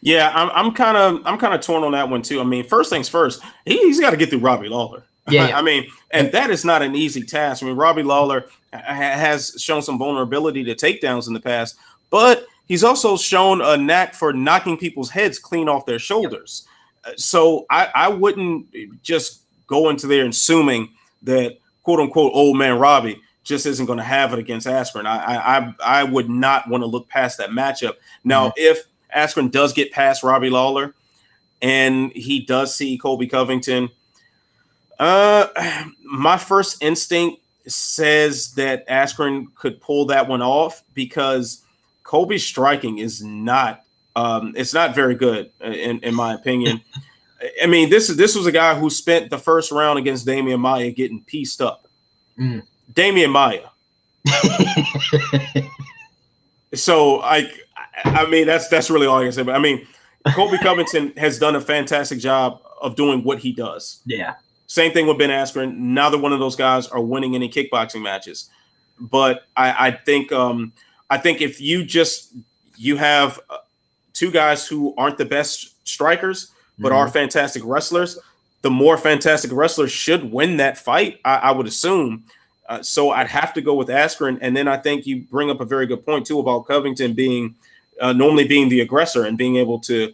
Speaker 1: Yeah, I'm kind of torn on that one too. I mean, first things first, he's got to get through Robbie Lawler.
Speaker 2: Yeah.
Speaker 1: I mean, and that is not an easy task. I mean, Robbie Lawler has shown some vulnerability to takedowns in the past, but he's also shown a knack for knocking people's heads clean off their shoulders. So I wouldn't just go into there assuming that quote unquote old man Robbie just isn't going to have it against Askren. I would not want to look past that matchup. Now, if Askren does get past Robbie Lawler and he does see Colby Covington, my first instinct says that Askren could pull that one off because Colby's striking is not it's not very good in my opinion. I mean, this was a guy who spent the first round against Damian Maia getting pieced up. Damian Maia. So I mean, that's really all I can say. But I mean, Colby Covington has done a fantastic job of doing what he does.
Speaker 2: Yeah.
Speaker 1: Same thing with Ben Askren. Neither one of those guys are winning any kickboxing matches. But I think if you have two guys who aren't the best strikers, but are fantastic wrestlers, the more fantastic wrestlers should win that fight, I would assume. So I'd have to go with Askren. And then I think you bring up a very good point, too, about Covington being normally being the aggressor and being able to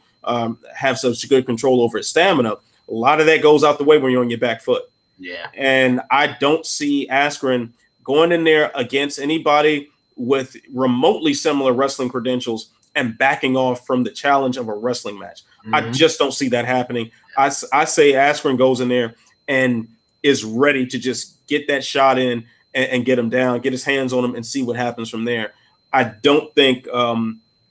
Speaker 1: have such good control over his stamina. A lot of that goes out the way when you're on your back foot.
Speaker 2: Yeah.
Speaker 1: And I don't see Askren going in there against anybody with remotely similar wrestling credentials and backing off from the challenge of a wrestling match. I just don't see that happening. I say Askren goes in there and is ready to just get that shot in and get him down, get his hands on him and see what happens from there. I don't think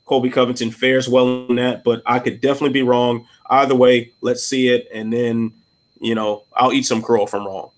Speaker 1: Colby Covington fares well in that, but I could definitely be wrong. Either way, let's see it. And then, you know, I'll eat some crow if I'm wrong.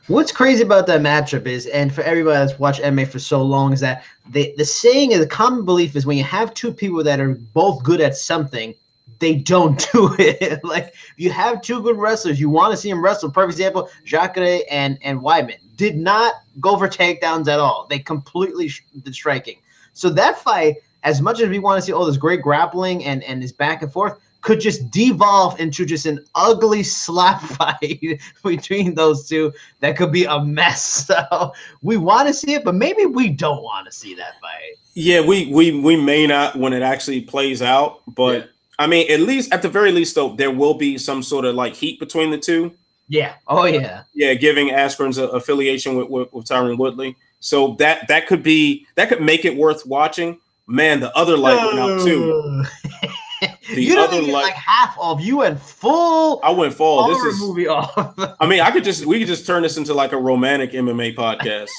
Speaker 2: What's crazy about that matchup is, and for everybody that's watched MMA for so long, is that the saying is, the common belief is when you have two people that are both good at something, they don't do it. Like, you have two good wrestlers, you want to see them wrestle. Perfect example, Jacare and Weidman did not go for takedowns at all. They completely did striking. So that fight, as much as we want to see all this great grappling and this back and forth, could just devolve into just an ugly slap fight between those two that could be a mess. So we want to see it, but maybe we don't want to see that fight.
Speaker 1: Yeah, we may not when it actually plays out, but yeah. I mean, at the very least, though, there will be some sort of like heat between the two.
Speaker 2: Yeah. Oh, yeah.
Speaker 1: Yeah, giving Askren's affiliation with Tyron Woodley. So that could make it worth watching. Man, the other light went out too.
Speaker 2: You don't even like half of. You went full.
Speaker 1: I went full. This is
Speaker 2: movie off.
Speaker 1: I mean, we could just turn this into like a romantic MMA podcast.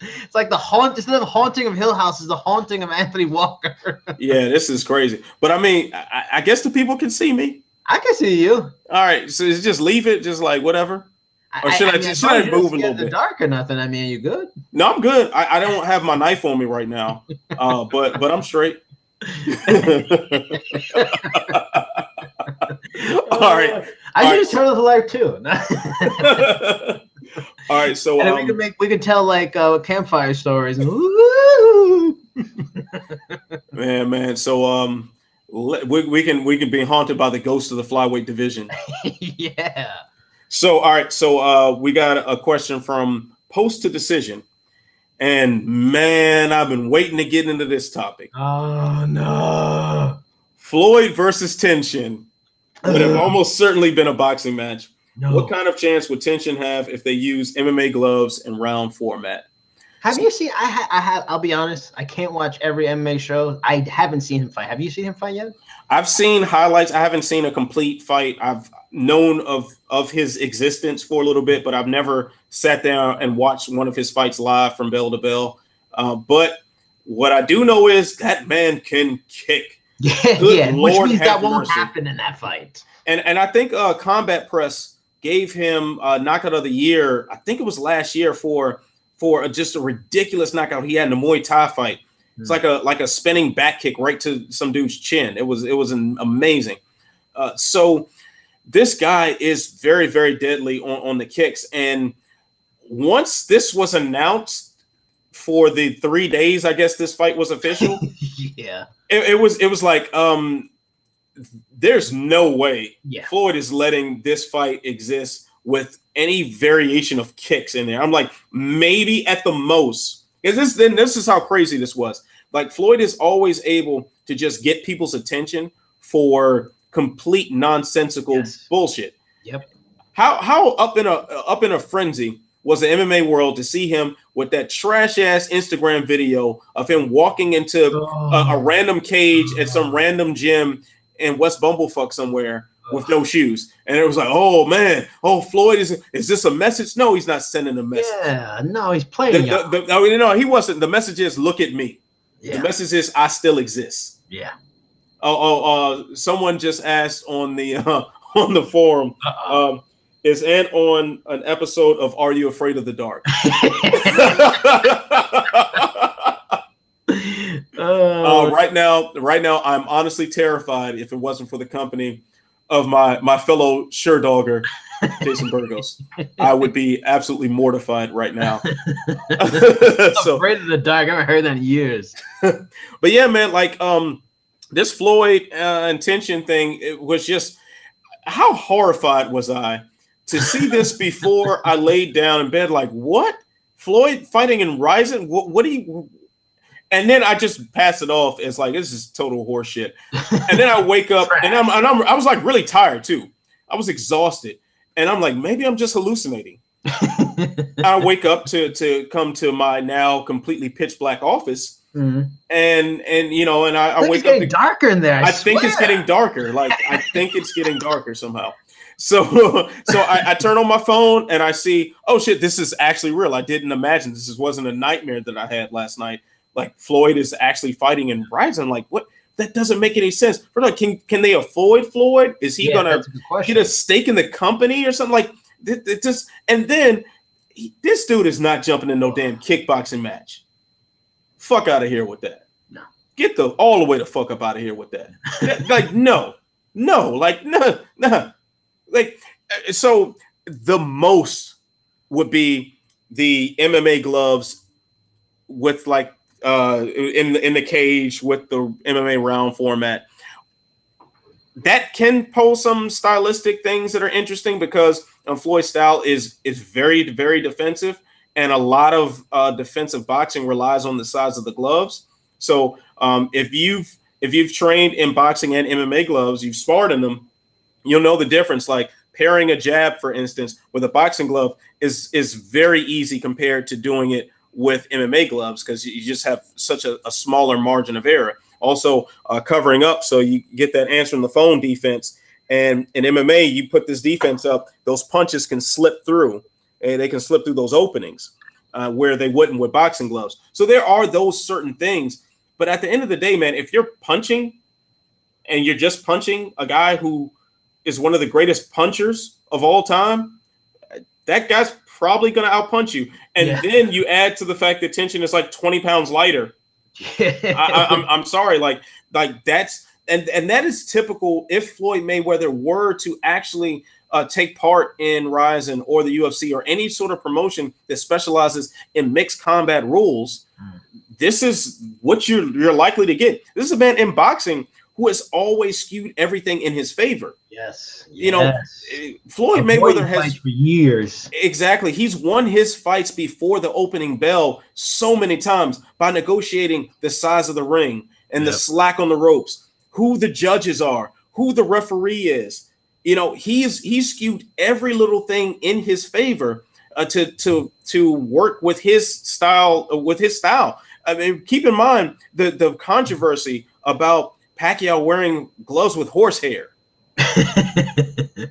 Speaker 2: It's like instead of Haunting of Hill House, is the Haunting of Anthony Walker.
Speaker 1: Yeah, this is crazy. But I mean, I guess the people can see me.
Speaker 2: I can see you.
Speaker 1: All right, so just leave it, just like whatever. Or should I move a little bit?
Speaker 2: Dark or nothing. I mean, you good?
Speaker 1: No, I'm good. I don't have my knife on me right now, but I'm straight. All right.
Speaker 2: I should just turn off the light too.
Speaker 1: All right, so
Speaker 2: we could tell like campfire stories.
Speaker 1: man. So we can be haunted by the ghost of the flyweight division.
Speaker 2: Yeah.
Speaker 1: So all right, so we got a question from Post to Decision, and man, I've been waiting to get into this topic.
Speaker 2: Oh no!
Speaker 1: Floyd versus Tenshin would have almost certainly been a boxing match. No. What kind of chance would Tenshin have if they use MMA gloves and round format?
Speaker 2: Have you seen? I'll be honest. I can't watch every MMA show. I haven't seen him fight. Have you seen him fight yet?
Speaker 1: I've seen highlights. I haven't seen a complete fight. I've known of his existence for a little bit, but I've never sat down and watched one of his fights live from bell to bell. But what I do know is that man can kick.
Speaker 2: Yeah, Lord, which means that won't happen in that fight.
Speaker 1: And I think Combat Press gave him knockout of the year. I think it was last year for just a ridiculous knockout he had in the Muay Thai fight. It's like a spinning back kick right to some dude's chin. It was amazing. So this guy is very, very deadly on the kicks. And once this was announced for the 3 days, I guess this fight was official.
Speaker 2: Yeah,
Speaker 1: it was like there's no way Floyd is letting this fight exist with any variation of kicks in there. I'm like, maybe at the most. This is how crazy this was. Like, Floyd is always able to just get people's attention for complete nonsensical bullshit.
Speaker 2: Yep.
Speaker 1: How up in a frenzy was the MMA world to see him with that trash ass Instagram video of him walking into a random cage at some random gym in West Bumblefuck somewhere with no shoes, and it was like, oh man, Floyd is this a message? No, he's not sending a message.
Speaker 2: Yeah, no, he's playing.
Speaker 1: He wasn't. The message is, look at me.
Speaker 2: Yeah.
Speaker 1: The message is, I still exist.
Speaker 2: Yeah.
Speaker 1: Someone just asked on the forum, is Ant on an episode of Are You Afraid of the Dark? Right now, I'm honestly terrified. If it wasn't for the company of my fellow Sherdogger, Jason Burgos, I would be absolutely mortified right now.
Speaker 2: Afraid of the dark. I haven't heard that in years.
Speaker 1: But yeah, man, like this Floyd and Tenshin thing, it was just, how horrified was I to see this before I laid down in bed? Like, what? Floyd fighting in Ryzen? What do you? And then I just pass it off as like, this is total horseshit. And then I wake up and I was like really tired too. I was exhausted. And I'm like, maybe I'm just hallucinating. I wake up to come to my now completely pitch black office.
Speaker 2: Mm-hmm.
Speaker 1: And I wake
Speaker 2: up. It's getting darker in there.
Speaker 1: I think it's getting darker. Like, I think it's getting darker somehow. So I turn on my phone and I see, oh shit, this is actually real. I didn't imagine this wasn't a nightmare that I had last night. Like, Floyd is actually fighting in Ryzen. Like, what? That doesn't make any sense. But like, can they avoid Floyd? Is he gonna get a stake in the company or something? Like, it just, and then this dude is not jumping in no damn kickboxing match. Fuck out of here with that.
Speaker 2: No.
Speaker 1: Get all the way the fuck up out of here with that. Like, no. Like, no. Like, so the most would be the MMA gloves with like in the cage with the MMA round format. That can pose some stylistic things that are interesting because Floyd's style is very, very defensive, and a lot of defensive boxing relies on the size of the gloves. So if you've trained in boxing and MMA gloves, you've sparred in them, you'll know the difference. Like, pairing a jab, for instance, with a boxing glove is very easy compared to doing it with MMA gloves because you just have such a smaller margin of error. Also, covering up so you get that answering the phone defense. And in MMA, you put this defense up, those punches can slip through, and they can slip through those openings where they wouldn't with boxing gloves. So there are those certain things. But at the end of the day, man, if you're punching and you're just punching a guy who is one of the greatest punchers of all time, that guy's probably going to outpunch you. And then you add to the fact that Tension is like 20 pounds lighter. I'm sorry, like that's and that is typical. If Floyd Mayweather were to actually take part in Ryzen or the UFC or any sort of promotion that specializes in mixed combat rules, this is what you're likely to get. This is a man in boxing who has always skewed everything in his favor.
Speaker 2: Yes.
Speaker 1: You know, Floyd Mayweather has
Speaker 2: for years.
Speaker 1: Exactly. He's won his fights before the opening bell so many times by negotiating the size of the ring and the slack on the ropes, who the judges are, who the referee is. You know, he's skewed every little thing in his favor to work with his style. I mean, keep in mind the controversy about Pacquiao wearing gloves with horsehair.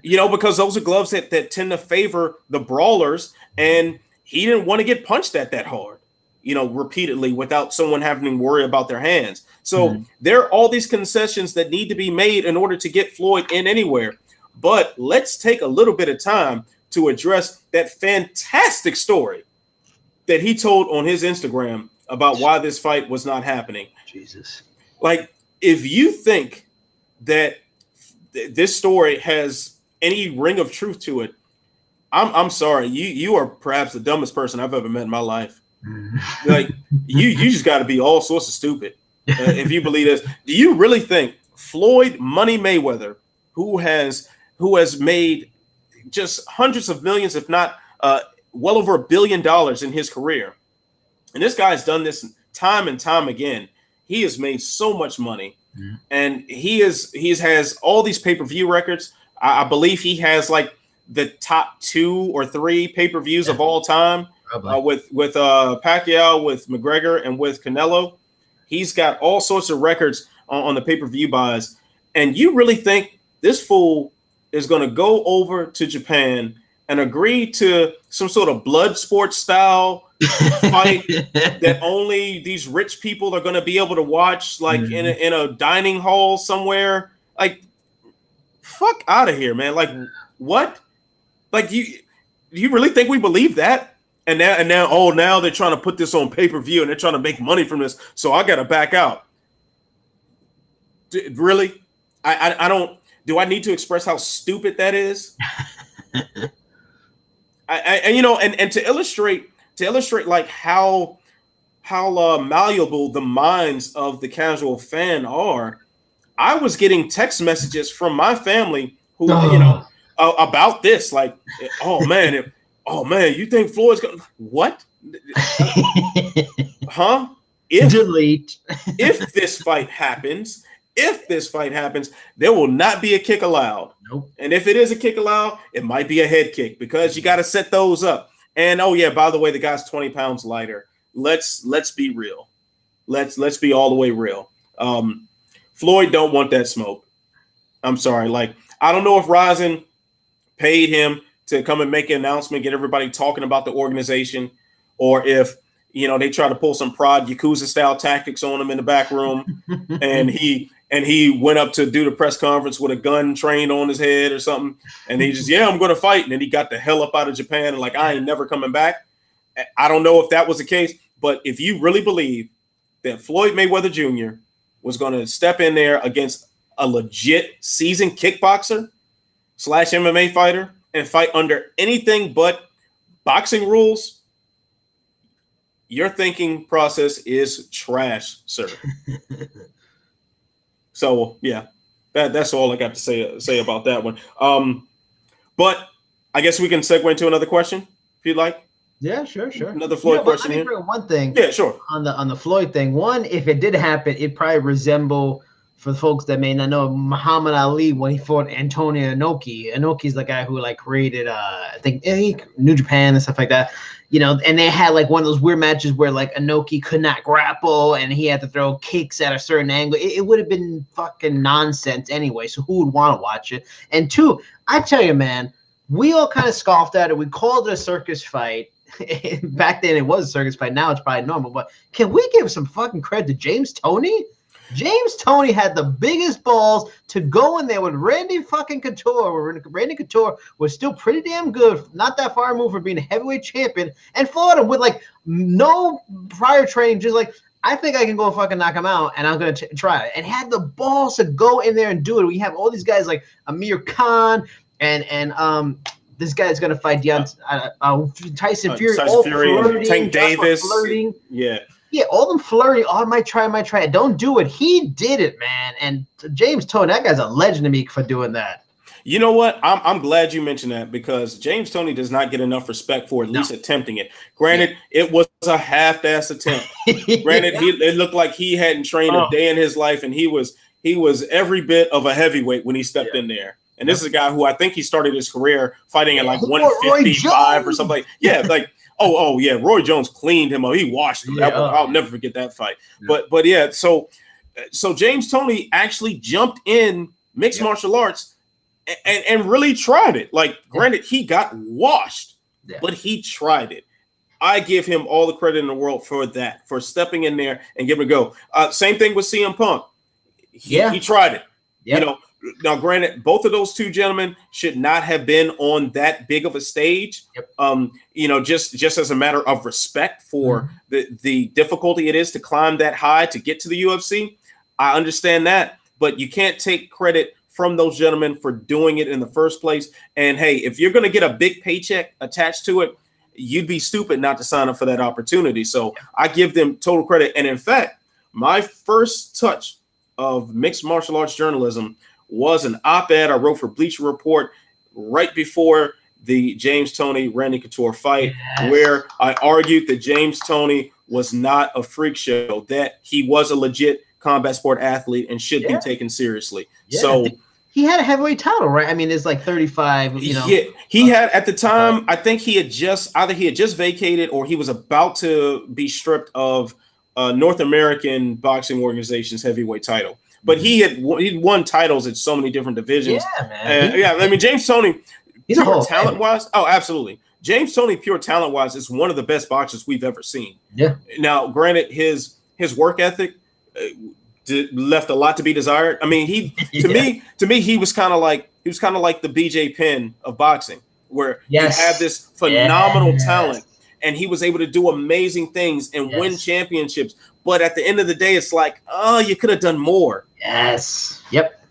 Speaker 1: You know, because those are gloves that tend to favor the brawlers, and he didn't want to get punched that hard, you know, repeatedly without someone having to worry about their hands. So there are all these concessions that need to be made in order to get Floyd in anywhere. But let's take a little bit of time to address that fantastic story that he told on his Instagram about why this fight was not happening.
Speaker 2: Jesus.
Speaker 1: Like, if you think that this story has any ring of truth to it, I'm sorry. You are perhaps the dumbest person I've ever met in my life. Like, you just got to be all sorts of stupid if you believe this. Do you really think Floyd Money Mayweather, who has made just hundreds of millions, if not well over $1 billion in his career, and this guy's done this time and time again. He has made so much money, and he has all these pay-per-view records. I believe he has like the top 2 or 3 pay-per-views of all time, with Pacquiao, with McGregor, and with Canelo. He's got all sorts of records on the pay-per-view buys. And you really think this fool is going to go over to Japan and agree to some sort of blood sports style fight that only these rich people are going to be able to watch, like in a dining hall somewhere? Like, fuck out of here, man. Like, what? Like, you really think we believe that? And now they're trying to put this on pay-per-view and they're trying to make money from this, so I got to back out. Really? I don't. Do I need to express how stupid that is? And you know, and to illustrate like how malleable the minds of the casual fan are, I was getting text messages from my family who, you know, about this, like, oh man, you think Floyd's going? What? Huh?
Speaker 2: Delete.
Speaker 1: If this fight happens, there will not be a kick allowed.
Speaker 2: Nope.
Speaker 1: And if it is a kick allowed, it might be a head kick, because you got to set those up. And oh yeah, by the way, the guy's 20 pounds lighter. Let's be real. Let's be all the way real. Floyd don't want that smoke. I'm sorry. Like, I don't know if Ryzen paid him to come and make an announcement, get everybody talking about the organization, or if, you know, they try to pull some Prod Yakuza style tactics on him in the back room, and he went up to do the press conference with a gun trained on his head or something, and he just, I'm going to fight, and then he got the hell up out of Japan and like, I ain't never coming back. I don't know if that was the case, but if you really believe that Floyd Mayweather Jr. was going to step in there against a legit seasoned kickboxer / MMA fighter and fight under anything but boxing rules, your thinking process is trash, sir. So yeah, that's all I got to say about that one. But I guess we can segue into another question if you'd like.
Speaker 2: Yeah, sure.
Speaker 1: Another Floyd question
Speaker 2: here. Bring one thing.
Speaker 1: Yeah, sure.
Speaker 2: On the Floyd thing, one, if it did happen, it probably resemble, for folks that may not know, Muhammad Ali when he fought Antonio Inoki. Inoki's the guy who like created I think New Japan and stuff like that. You know, and they had like one of those weird matches where like Inoki could not grapple and he had to throw kicks at a certain angle. It would have been fucking nonsense anyway. So who would want to watch it? And two, I tell you, man, we all kind of scoffed at it. We called it a circus fight. Back then it was a circus fight. Now it's probably normal. But can we give some fucking credit to James Toney? James Toney had the biggest balls to go in there with Randy fucking Couture. Randy Couture was still pretty damn good, not that far removed from being a heavyweight champion, and fought him with like no prior training, just like, I think I can go fucking knock him out, and I'm going to try it. And had the balls to go in there and do it. We have all these guys like Amir Khan and this guy's going to fight Tyson Fury.
Speaker 1: Tyson Fury,
Speaker 2: flirting,
Speaker 1: Tank Davis.
Speaker 2: Flirting.
Speaker 1: Yeah.
Speaker 2: Yeah, all them flirting. Oh, I might try it. Don't do it. He did it, man. And James Toney, that guy's a legend to me for doing that.
Speaker 1: You know what? I'm glad you mentioned that, because James Toney does not get enough respect for at least attempting it. Granted, it was a half-ass attempt. Granted, it looked like he hadn't trained a day in his life, and he was every bit of a heavyweight when he stepped in there. And this is a guy who I think he started his career fighting at like 155 or something. Like oh yeah, Roy Jones cleaned him up. He washed him. I'll never forget that fight. Yeah. But yeah, so James Toney actually jumped in mixed martial arts and really tried it. Like, granted, he got washed, but he tried it. I give him all the credit in the world for that, for stepping in there and giving it a go. Same thing with CM Punk. He tried it. You know, now, granted, both of those two gentlemen should not have been on that big of a stage. You know, just as a matter of respect for the difficulty it is to climb that high to get to the UFC. I understand that, but you can't take credit from those gentlemen for doing it in the first place. And hey, if you're going to get a big paycheck attached to it, you'd be stupid not to sign up for that opportunity. So I give them total credit. And in fact, my first touch of mixed martial arts journalism was an op-ed I wrote for Bleacher Report right before the James Toney Randy Couture fight, where I argued that James Toney was not a freak show, that he was a legit combat sport athlete and should be taken seriously. So
Speaker 2: he had a heavyweight title, right? I mean, it's like 35, you know.
Speaker 1: Yeah, he had at the time, I think he had just vacated or he was about to be stripped of North American Boxing Organization's heavyweight title. But he'd won titles at so many different divisions. Yeah, man. I mean, James Toney, pure talent-wise, absolutely. James Toney, pure talent-wise, is one of the best boxers we've ever seen. Yeah. Now, granted, his work ethic left a lot to be desired. I mean, to me, he was kind of like the BJ Penn of boxing, where he had this phenomenal talent, and he was able to do amazing things and win championships. But at the end of the day, it's like, oh, you could have done more. Yes. Yep.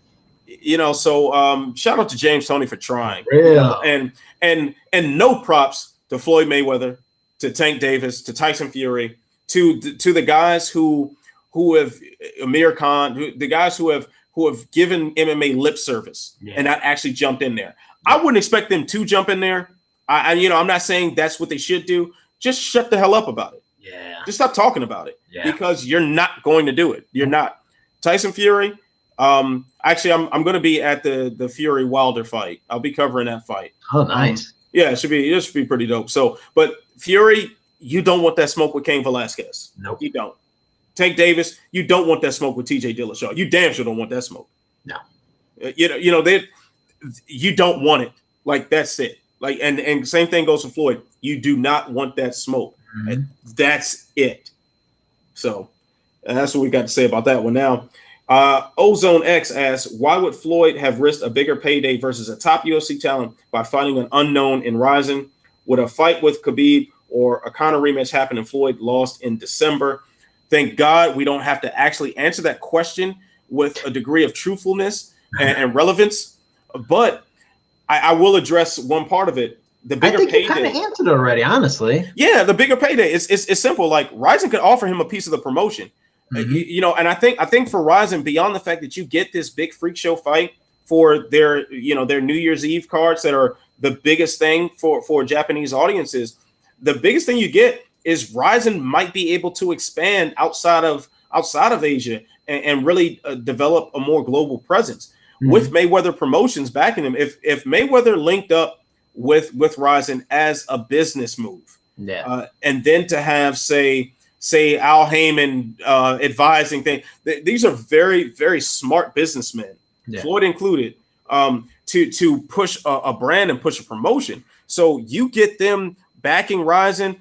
Speaker 1: You know, so shout out to James Toney for trying. And no props to Floyd Mayweather, to Tank Davis, to Tyson Fury, to the guys who have Amir Khan, the guys who have given MMA lip service and not actually jumped in there. I wouldn't expect them to jump in there. I'm not saying that's what they should do. Just shut the hell up about it. Yeah. Just stop talking about it because you're not going to do it. You're not. Tyson Fury. Actually, I'm going to be at the Fury Wilder fight. I'll be covering that fight.
Speaker 2: Oh, nice.
Speaker 1: Yeah, it should be pretty dope. So, but Fury, you don't want that smoke with Cain Velasquez. Nope, you don't. Tank Davis, you don't want that smoke with TJ Dillashaw. You damn sure don't want that smoke. No. You don't want it. Like, that's it. Like, and same thing goes for Floyd. You do not want that smoke. And that's it. So that's what we got to say about that one. Now, Ozone X asks, why would Floyd have risked a bigger payday versus a top UFC talent by fighting an unknown in Rising? Would a fight with Khabib or a Conor rematch happen and Floyd lost in December? Thank God we don't have to actually answer that question with a degree of truthfulness and relevance. But I will address one part of it. The bigger payday.
Speaker 2: You kind of answered it already, honestly.
Speaker 1: Yeah, the bigger payday. It's simple. Like, Rising could offer him a piece of the promotion. And I think for Rising, beyond the fact that you get this big freak show fight for their New Year's Eve cards that are the biggest thing for Japanese audiences, the biggest thing you get is Rising might be able to expand outside of Asia and really develop a more global presence with Mayweather Promotions backing him. If Mayweather linked up with Rising as a business move, and then to have say Al Heyman advising things, these are very, very smart businessmen, Floyd included, to push a brand and push a promotion. So you get them backing Rising.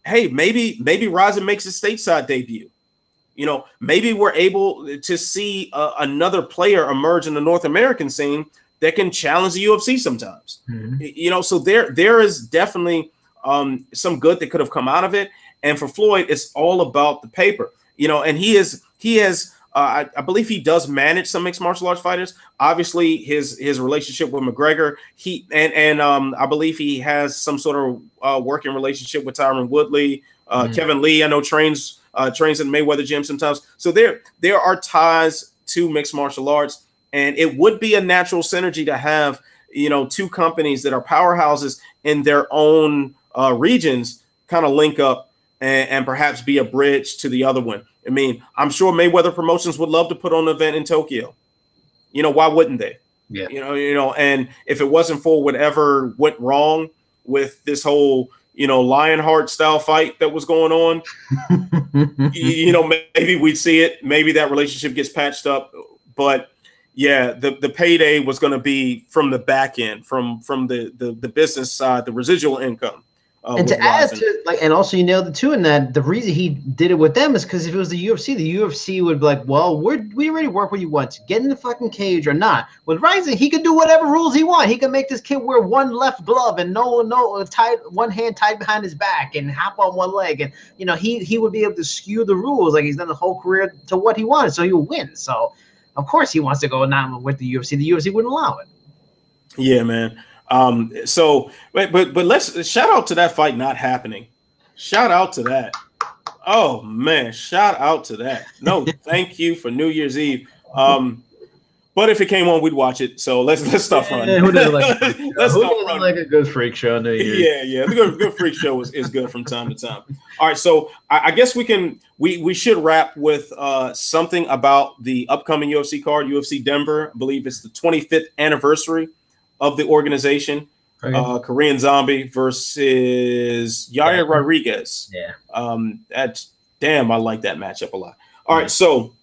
Speaker 1: Hey, maybe Rising makes his stateside debut. You know, maybe we're able to see another player emerge in the North American scene that can challenge the UFC sometimes. You know, so there is definitely some good that could have come out of it. And for Floyd, it's all about the paper. You know, and he has I believe he does manage some mixed martial arts fighters. Obviously, his relationship with McGregor, I believe he has some sort of working relationship with Tyron Woodley. Kevin Lee, I know trains in Mayweather gym sometimes. So there are ties to mixed martial arts, and it would be a natural synergy to have, you know, two companies that are powerhouses in their own regions kind of link up and perhaps be a bridge to the other one. I mean, I'm sure Mayweather Promotions would love to put on an event in Tokyo. You know, why wouldn't they?
Speaker 2: Yeah.
Speaker 1: You know, and if it wasn't for whatever went wrong with this whole, you know, Lionheart style fight that was going on, you know, maybe we'd see it. Maybe that relationship gets patched up. But yeah, the payday was going to be from the back end, from the business side, the residual income.
Speaker 2: And to add to, like, and also you nailed it too, in that the reason he did it with them is because if it was the UFC would be like, well, we already work with you once, get in the fucking cage or not. With Rising, he could do whatever rules he wants. He could make this kid wear one left glove and one hand tied behind his back and hop on one leg, and you know he would be able to skew the rules like he's done his whole career to what he wanted, so he would win. So of course he wants to go now with the UFC. The UFC wouldn't allow it.
Speaker 1: Yeah, man. So but let's shout out to that fight not happening. Shout out to that. Oh man, shout out to that. No, thank you for New Year's Eve. But if it came on, we'd watch it. So let's stop running.
Speaker 2: Who doesn't like a good freak show? New Year's?
Speaker 1: Yeah. The good freak show is good from time to time. All right, so I guess we should wrap with something about the upcoming UFC card, UFC Denver. I believe it's the 25th anniversary of the organization. Okay. Korean Zombie versus Yair Rodriguez.
Speaker 2: Yeah.
Speaker 1: Damn, I like that matchup a lot. All right, so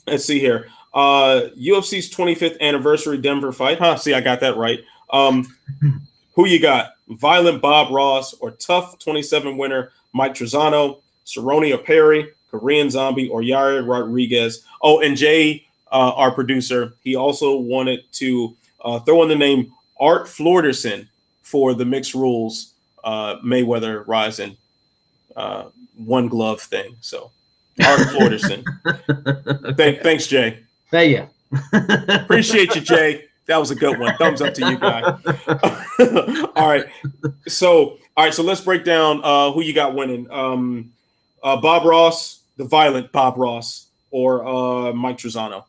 Speaker 1: let's see here. UFC's 25th anniversary Denver fight. See, I got that right. Who you got? Violent Bob Ross or Tough 27 winner Mike Trizano, Cerrone or Perry, Korean Zombie or Yair Rodriguez. Oh, and Jay, our producer, he also wanted to throw in the name Art Florderson for the mixed rules Mayweather Rising one glove thing. So Art Florderson. Thanks, Jay.
Speaker 2: Thank you.
Speaker 1: Appreciate you, Jay. That was a good one. Thumbs up to you, guy. All right. So let's break down who you got winning. Bob Ross, the violent Bob Ross, or Mike Trizano.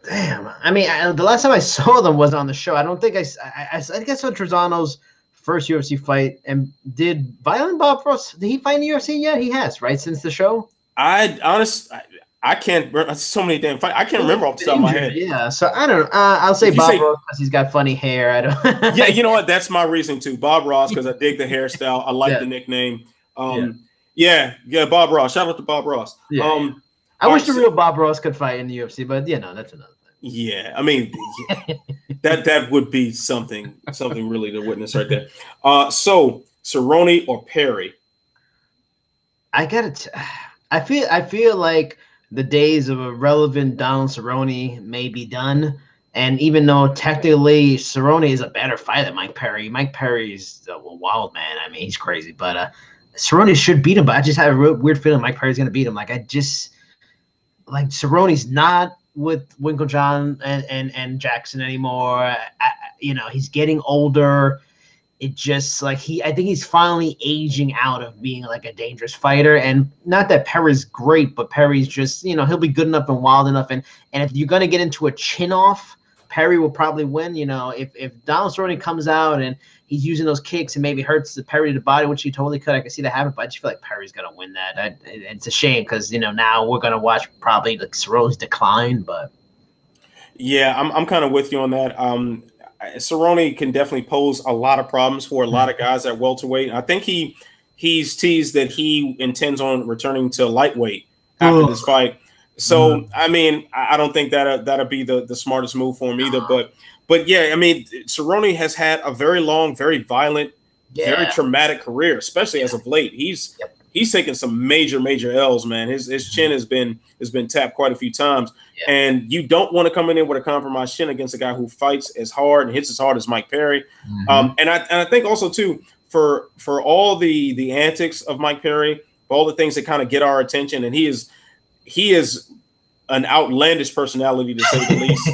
Speaker 2: Damn. I mean, the last time I saw them was on the show. I don't think I think I saw Trizano's first UFC fight. And did Violent Bob Ross, did he fight in the UFC yet? He has, right? Since the show?
Speaker 1: I can't remember. So many damn fights. I can't remember off the top of my head.
Speaker 2: Yeah, so I don't know. I'll say Bob Ross because he's got funny hair. I don't.
Speaker 1: Yeah, you know what? That's my reason too. Bob Ross, because I dig the hairstyle. I like the nickname. Yeah, Bob Ross. Shout out to Bob Ross.
Speaker 2: Yeah. I wish the real Bob Ross could fight in the UFC, but that's another thing.
Speaker 1: Yeah, I mean, that would be something really to witness right there. So Cerrone or Perry?
Speaker 2: I feel like the days of a relevant Donald Cerrone may be done. And even though technically Cerrone is a better fighter than Mike Perry's a wild man. I mean, he's crazy. But Cerrone should beat him. But I just have a real weird feeling Mike Perry's going to beat him. Cerrone's not with Winklejohn and Jackson anymore. He's getting older. It just I think he's finally aging out of being like a dangerous fighter. And not that Perry's great, but Perry's just, he'll be good enough and wild enough. And if you're going to get into a chin off, Perry will probably win. If Donald Cerrone comes out and he's using those kicks and maybe hurts the Perry to the body, which he totally could, I can see that happen. But I just feel like Perry's going to win that. It's a shame because, now we're going to watch probably like Cerrone's decline. But
Speaker 1: yeah, I'm kind of with you on that. Cerrone can definitely pose a lot of problems for a lot of guys at welterweight. I think he's teased that he intends on returning to lightweight after this fight. So I mean, I don't think that'll be the smartest move for him either. But yeah, I mean, Cerrone has had a very long, very violent, very traumatic career, especially as of late. He's he's taken some major L's, man. His chin has been tapped quite a few times, and you don't want to come in there with a compromised chin against a guy who fights as hard and hits as hard as Mike Perry. And I think also too for all the antics of Mike Perry, for all the things that kind of get our attention, and he is an outlandish personality to say the least.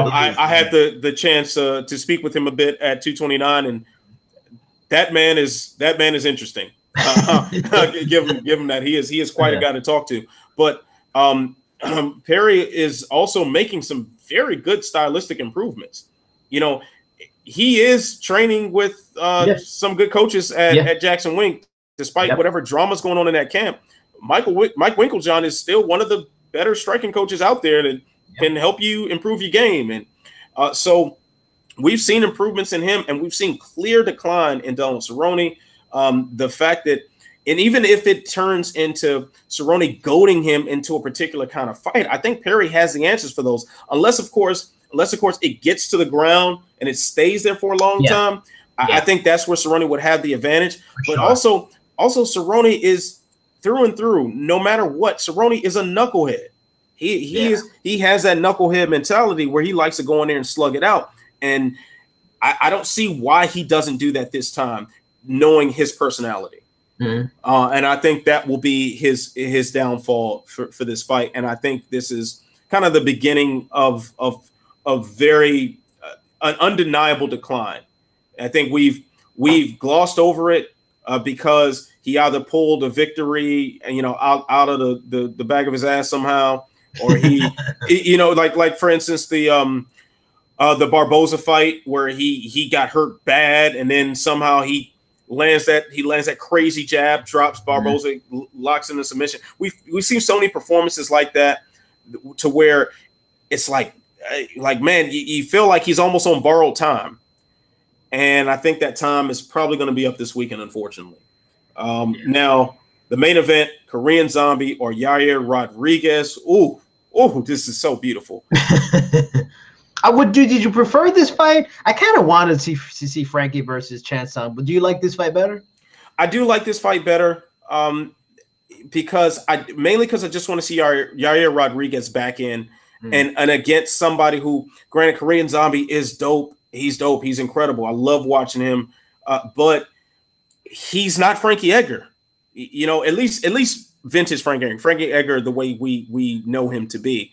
Speaker 1: I had the chance to speak with him a bit at 229, and that man is interesting. Give him that. He is quite a guy to talk to. But Perry is also making some very good stylistic improvements. He is training with some good coaches at Jackson Wink, despite whatever drama's going on in that camp. Mike Winklejohn is still one of the better striking coaches out there that can help you improve your game. And so we've seen improvements in him, and we've seen clear decline in Donald Cerrone. The fact that, and even if it turns into Cerrone goading him into a particular kind of fight, I think Perry has the answers for those. Unless of course it gets to the ground and it stays there for a long time. I think that's where Cerrone would have the advantage. But also Cerrone is through and through, no matter what, Cerrone is a knucklehead. He has that knucklehead mentality where he likes to go in there and slug it out. And I don't see why he doesn't do that this time, knowing his personality. And I think that will be his downfall for this fight. And I think this is kind of the beginning of very an undeniable decline. I think we've glossed over it because he either pulled a victory, out of the bag of his ass somehow, or he, like for instance the Barboza fight where he got hurt bad, and then somehow he lands that crazy jab, drops Barboza, locks in the submission. We've seen so many performances like that to where it's like man, you feel like he's almost on borrowed time. And I think that time is probably going to be up this weekend, unfortunately. Now, the main event, Korean Zombie or Yair Rodriguez. Ooh, this is so beautiful.
Speaker 2: Did you prefer this fight? I kind of wanted to see Frankie versus Chan Sung, but do you like this fight better?
Speaker 1: I do like this fight better because I just want to see Yair Rodriguez back in and against somebody who, granted, Korean Zombie is dope. He's dope. He's incredible. I love watching him, but he's not Frankie Edgar. At least vintage Frankie Edgar, the way we know him to be.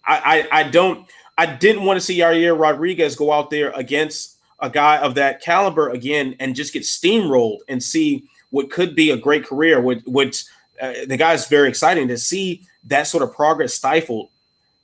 Speaker 1: I didn't want to see Yair Rodriguez go out there against a guy of that caliber again and just get steamrolled and see what could be a great career. Which the guy's very exciting to see that sort of progress stifled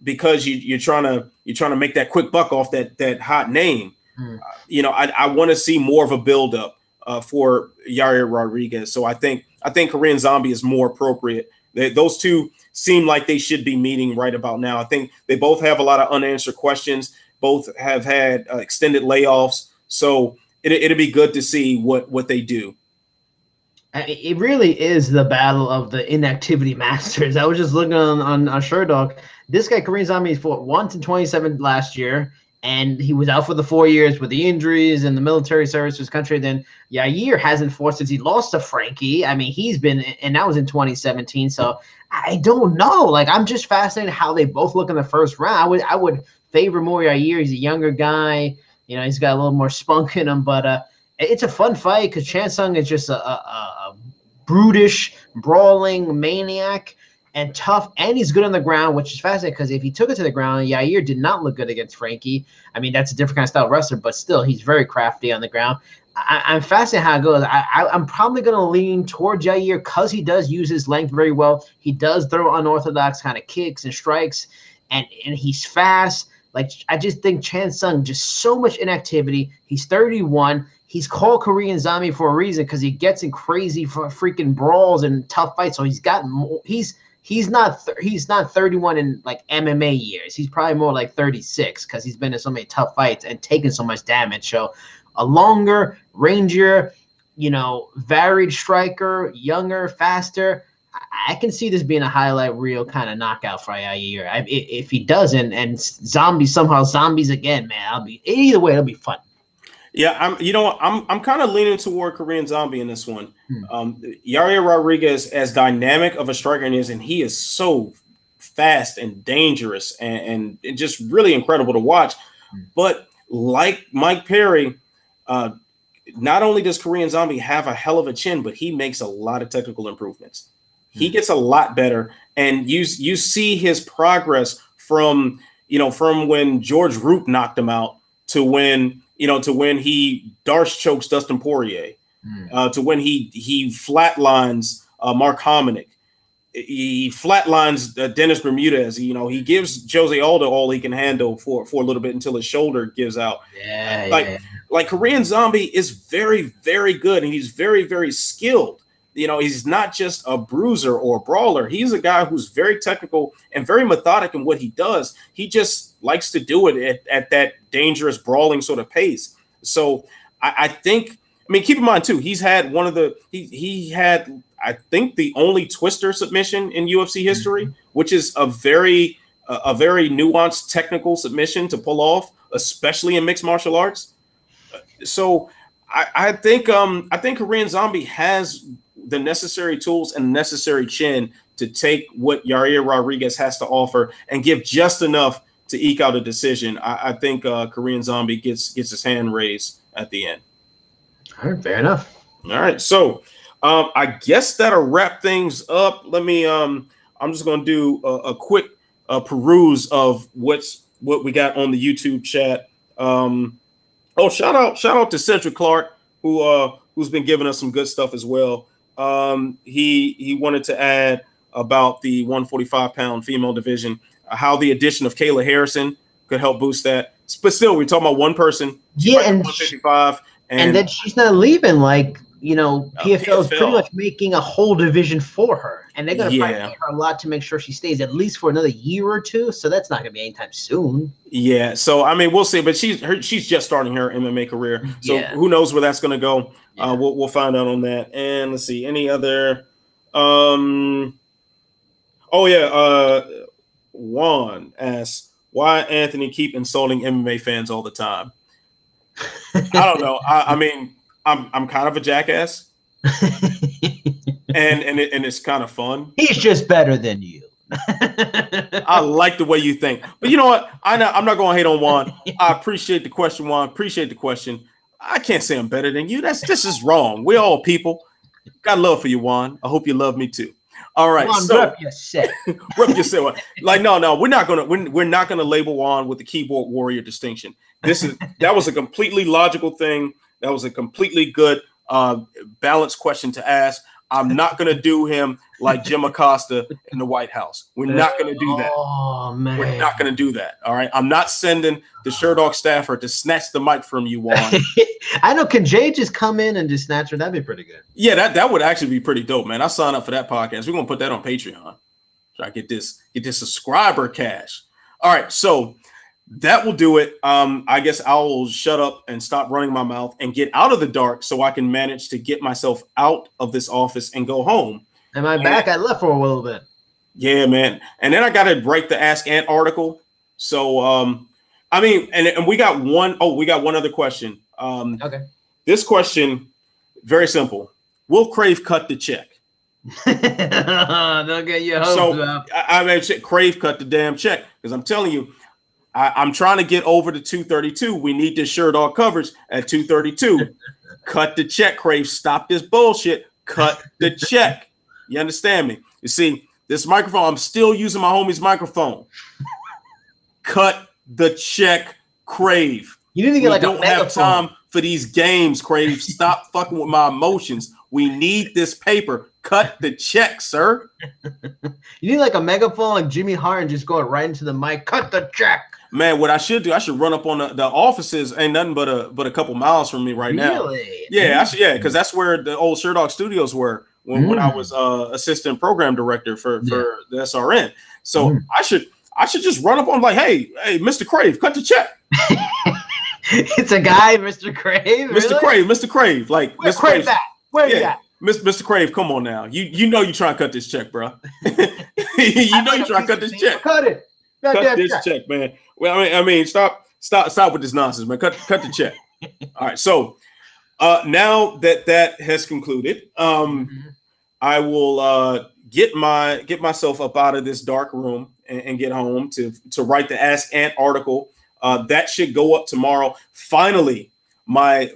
Speaker 1: because you're trying to make that quick buck off that hot name. I want to see more of a buildup for Yair Rodriguez. So I think Korean Zombie is more appropriate. Those two seem like they should be meeting right about now. I think they both have a lot of unanswered questions. Both have had extended layoffs. So it'll be good to see what they do.
Speaker 2: It really is the battle of the inactivity masters. I was just looking on Sherdog. This guy, Korean Zombie, fought once in 27 last year, and he was out for the 4 years with the injuries and the military service to his country. Then Yair hasn't fought since he lost to Frankie. I mean, he's been, and that was in 2017. So I don't know. Like, I'm just fascinated how they both look in the first round. I would favor more Yair. He's a younger guy. He's got a little more spunk in him. But it's a fun fight because Chan Sung is just a brutish, brawling maniac. And tough, and he's good on the ground, which is fascinating because if he took it to the ground, Yair did not look good against Frankie. I mean, that's a different kind of style wrestler, but still, he's very crafty on the ground. I'm fascinated how it goes. I'm probably going to lean toward Yair because he does use his length very well. He does throw unorthodox kind of kicks and strikes, and he's fast. Like, I just think Chan Sung, just so much inactivity. He's 31. He's called Korean Zombie for a reason because he gets in crazy freaking brawls and tough fights. So he's got more. He's not 31 in like MMA years. He's probably more like 36 because he's been in so many tough fights and taken so much damage. So a longer, rangier, varied striker, younger, faster. I can see this being a highlight reel kind of knockout for Yair. If he doesn't, and zombies again, man, either way, it'll be fun.
Speaker 1: Yeah, I'm kind of leaning toward Korean Zombie in this one. Yair Rodriguez, as dynamic of a striker is, and he is so fast and dangerous and just really incredible to watch. But like Mike Perry, not only does Korean Zombie have a hell of a chin, but he makes a lot of technical improvements. He gets a lot better, and you see his progress from when George Roop knocked him out to when he Darce chokes Dustin Poirier, to when he flatlines Mark Hominick. He flatlines Dennis Bermudez. He gives Jose Aldo all he can handle for a little bit until his shoulder gives out. Like Korean Zombie is very, very good, and he's very, very skilled. He's not just a bruiser or a brawler. He's a guy who's very technical and very methodic in what he does. He just likes to do it at that dangerous brawling sort of pace. So I think, keep in mind too, he had I think the only twister submission in UFC history, which is a very nuanced technical submission to pull off, especially in mixed martial arts. So I think Korean Zombie has the necessary tools and necessary chin to take what Yair Rodriguez has to offer and give just enough to eke out a decision. I think Korean Zombie gets his hand raised at the end.
Speaker 2: All right, fair enough.
Speaker 1: All right, so I guess that'll wrap things up. Let me. I'm just going to do a quick peruse of what we got on the YouTube chat. Shout out to Cedric Clark, who's been giving us some good stuff as well. He wanted to add about the 145-pound female division, how the addition of Kayla Harrison could help boost that. But still, we're talking about one person.
Speaker 2: Yeah, and
Speaker 1: 155, and
Speaker 2: then she's not leaving. PFL is pretty much making a whole division for her, and they're going to fight her a lot to make sure she stays at least for another year or two. So that's not going to be anytime soon.
Speaker 1: Yeah, so we'll see. But she's just starting her MMA career, so who knows where that's going to go? Yeah. We'll find out on that. And let's see, any other? Juan asks, why Anthony keep insulting MMA fans all the time? I don't know. I'm kind of a jackass, and it's kind of fun.
Speaker 2: He's just better than you.
Speaker 1: I like the way you think, but you know what? I'm not going to hate on Juan. I appreciate the question, Juan. Appreciate the question. I can't say I'm better than you. This is wrong. We're all people. Got love for you, Juan. I hope you love me too. All right,
Speaker 2: Juan, so rep yourself.
Speaker 1: Rep yourself. No, we're not gonna label Juan with the keyboard warrior distinction. That was a completely logical thing. That was a completely good, balanced question to ask. I'm not going to do him like Jim Acosta in the White House. We're not going to do that.
Speaker 2: Oh, man.
Speaker 1: We're not going to do that. All right. I'm not sending the Sherdog staffer to snatch the mic from you, Juan.
Speaker 2: I know. Can Jay just come in and just snatch her? That'd be pretty good.
Speaker 1: Yeah, that would actually be pretty dope, man. I'll sign up for that podcast. We're going to put that on Patreon. Try to get this subscriber cash. All right. So that will do it. I guess I will shut up and stop running my mouth and get out of the dark so I can manage to get myself out of this office and go home.
Speaker 2: Am I back? I left for a little bit.
Speaker 1: Yeah, man. And then I got to write the Ask Ant article. So, and we got one other question.
Speaker 2: Okay.
Speaker 1: This question, very simple. Will Crave cut the check?
Speaker 2: Don't get your hopes up.
Speaker 1: Crave cut the damn check because I'm telling you, I'm trying to get over to 232. We need this Sherdog coverage at 232. Cut the check, Crave. Stop this bullshit. Cut the check. You understand me? You see, this microphone, I'm still using my homie's microphone. Cut the check, Crave.
Speaker 2: You need to get
Speaker 1: don't have time for these games, Crave. Stop fucking with my emotions. We need this paper. Cut the check, sir.
Speaker 2: You need like a megaphone like Jimmy Hart and just go right into the mic. Cut the check.
Speaker 1: Man, what I should do, I should run up on the offices. Ain't nothing but a couple miles from me right now.
Speaker 2: Really?
Speaker 1: Yeah, because that's where the old Sherdog studios were when I was assistant program director for the SRN. So I should just run up on like, hey, Mr. Crave, cut the check.
Speaker 2: It's a guy, Mr. Crave.
Speaker 1: Mr. Crave, Mr. Crave, like
Speaker 2: where's Mr. Crave at? Where you at?
Speaker 1: Mr. Crave, come on now. You know you trying to cut this check, bro. you know you trying to cut this check.
Speaker 2: Cut it.
Speaker 1: Cut this check, man. Well, I mean, stop with this nonsense, man. Cut the check. All right. So now that has concluded, I will get myself up out of this dark room and get home to write the Ask Ant article. That should go up tomorrow. Finally, my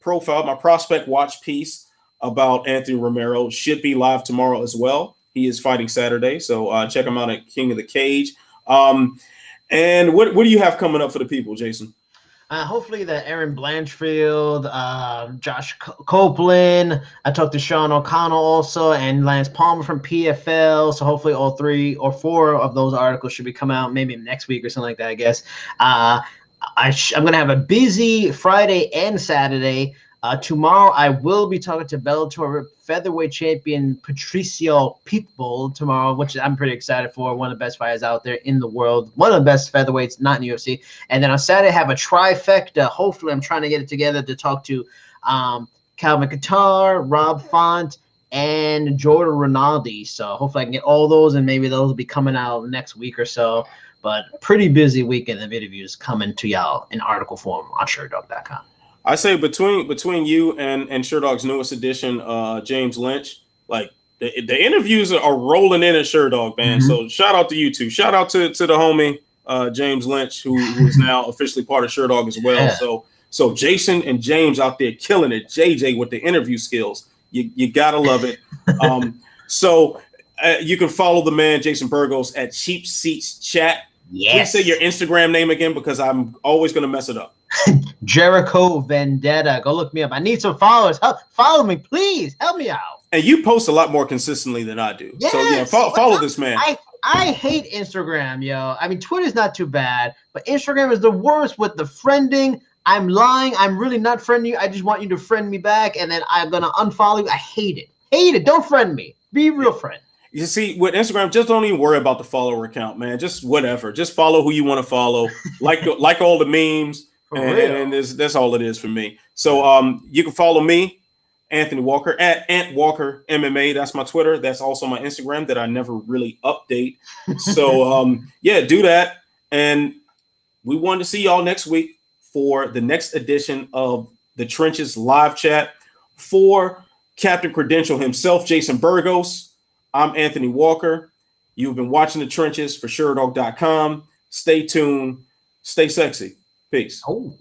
Speaker 1: profile, my prospect watch piece about Anthony Romero should be live tomorrow as well. He is fighting Saturday, so check him out at King of the Cage. And what do you have coming up for the people, Jason?
Speaker 2: Hopefully the Aaron Blanchfield, Josh Copeland. I talked to Sean O'Connell also, and Lance Palmer from PFL. So hopefully all 3 or 4 of those articles should be coming out maybe next week or something like that, I guess. I'm going to have a busy Friday and Saturday. Tomorrow I will be talking to Bellator featherweight champion Patricio Pitbull tomorrow, which I'm pretty excited for. One of the best fighters out there in the world. One of the best featherweights, not in the UFC. And then on Saturday I have a trifecta. Hopefully I'm trying to get it together to talk to Calvin Kattar, Rob Font, and Jordan Rinaldi. So hopefully I can get all those, and maybe those will be coming out next week or so. But pretty busy weekend of interviews coming to y'all in article form on Sherdog.com.
Speaker 1: I say between you and Sherdog's newest edition, James Lynch, like the interviews are rolling in at Sherdog, man. So shout out to you two. Shout out to the homie James Lynch, who is now officially part of Sherdog as well. Yeah. So Jason and James out there killing it. JJ with the interview skills. You gotta love it. So you can follow the man Jason Burgos at Cheap Seats Chat. Yes. Please say your Instagram name again, because I'm always gonna mess it up.
Speaker 2: Jericho Vendetta. Go look me up. I need some followers. Follow me, please. Help me out.
Speaker 1: And you post a lot more consistently than I do. Yes. So yeah, follow this man.
Speaker 2: I hate Instagram, yo. I mean, Twitter's not too bad, but Instagram is the worst with the friending. I'm lying. I'm really not friending you. I just want you to friend me back, and then I'm gonna unfollow you. I hate it. Hate it. Don't friend me. Be a real friend.
Speaker 1: You see, with Instagram, just don't even worry about the follower count, man. Just whatever. Just follow who you want to follow. like all the memes. And that's all it is for me. So you can follow me, Anthony Walker, at Ant Walker MMA. That's my Twitter. That's also my Instagram that I never really update. So yeah, do that. And we want to see y'all next week for the next edition of the Trenches live chat. For Captain Credential himself, Jason Burgos, I'm Anthony Walker. You've been watching the Trenches for Sherdog.com. Stay tuned. Stay sexy. Peace.
Speaker 2: Oh.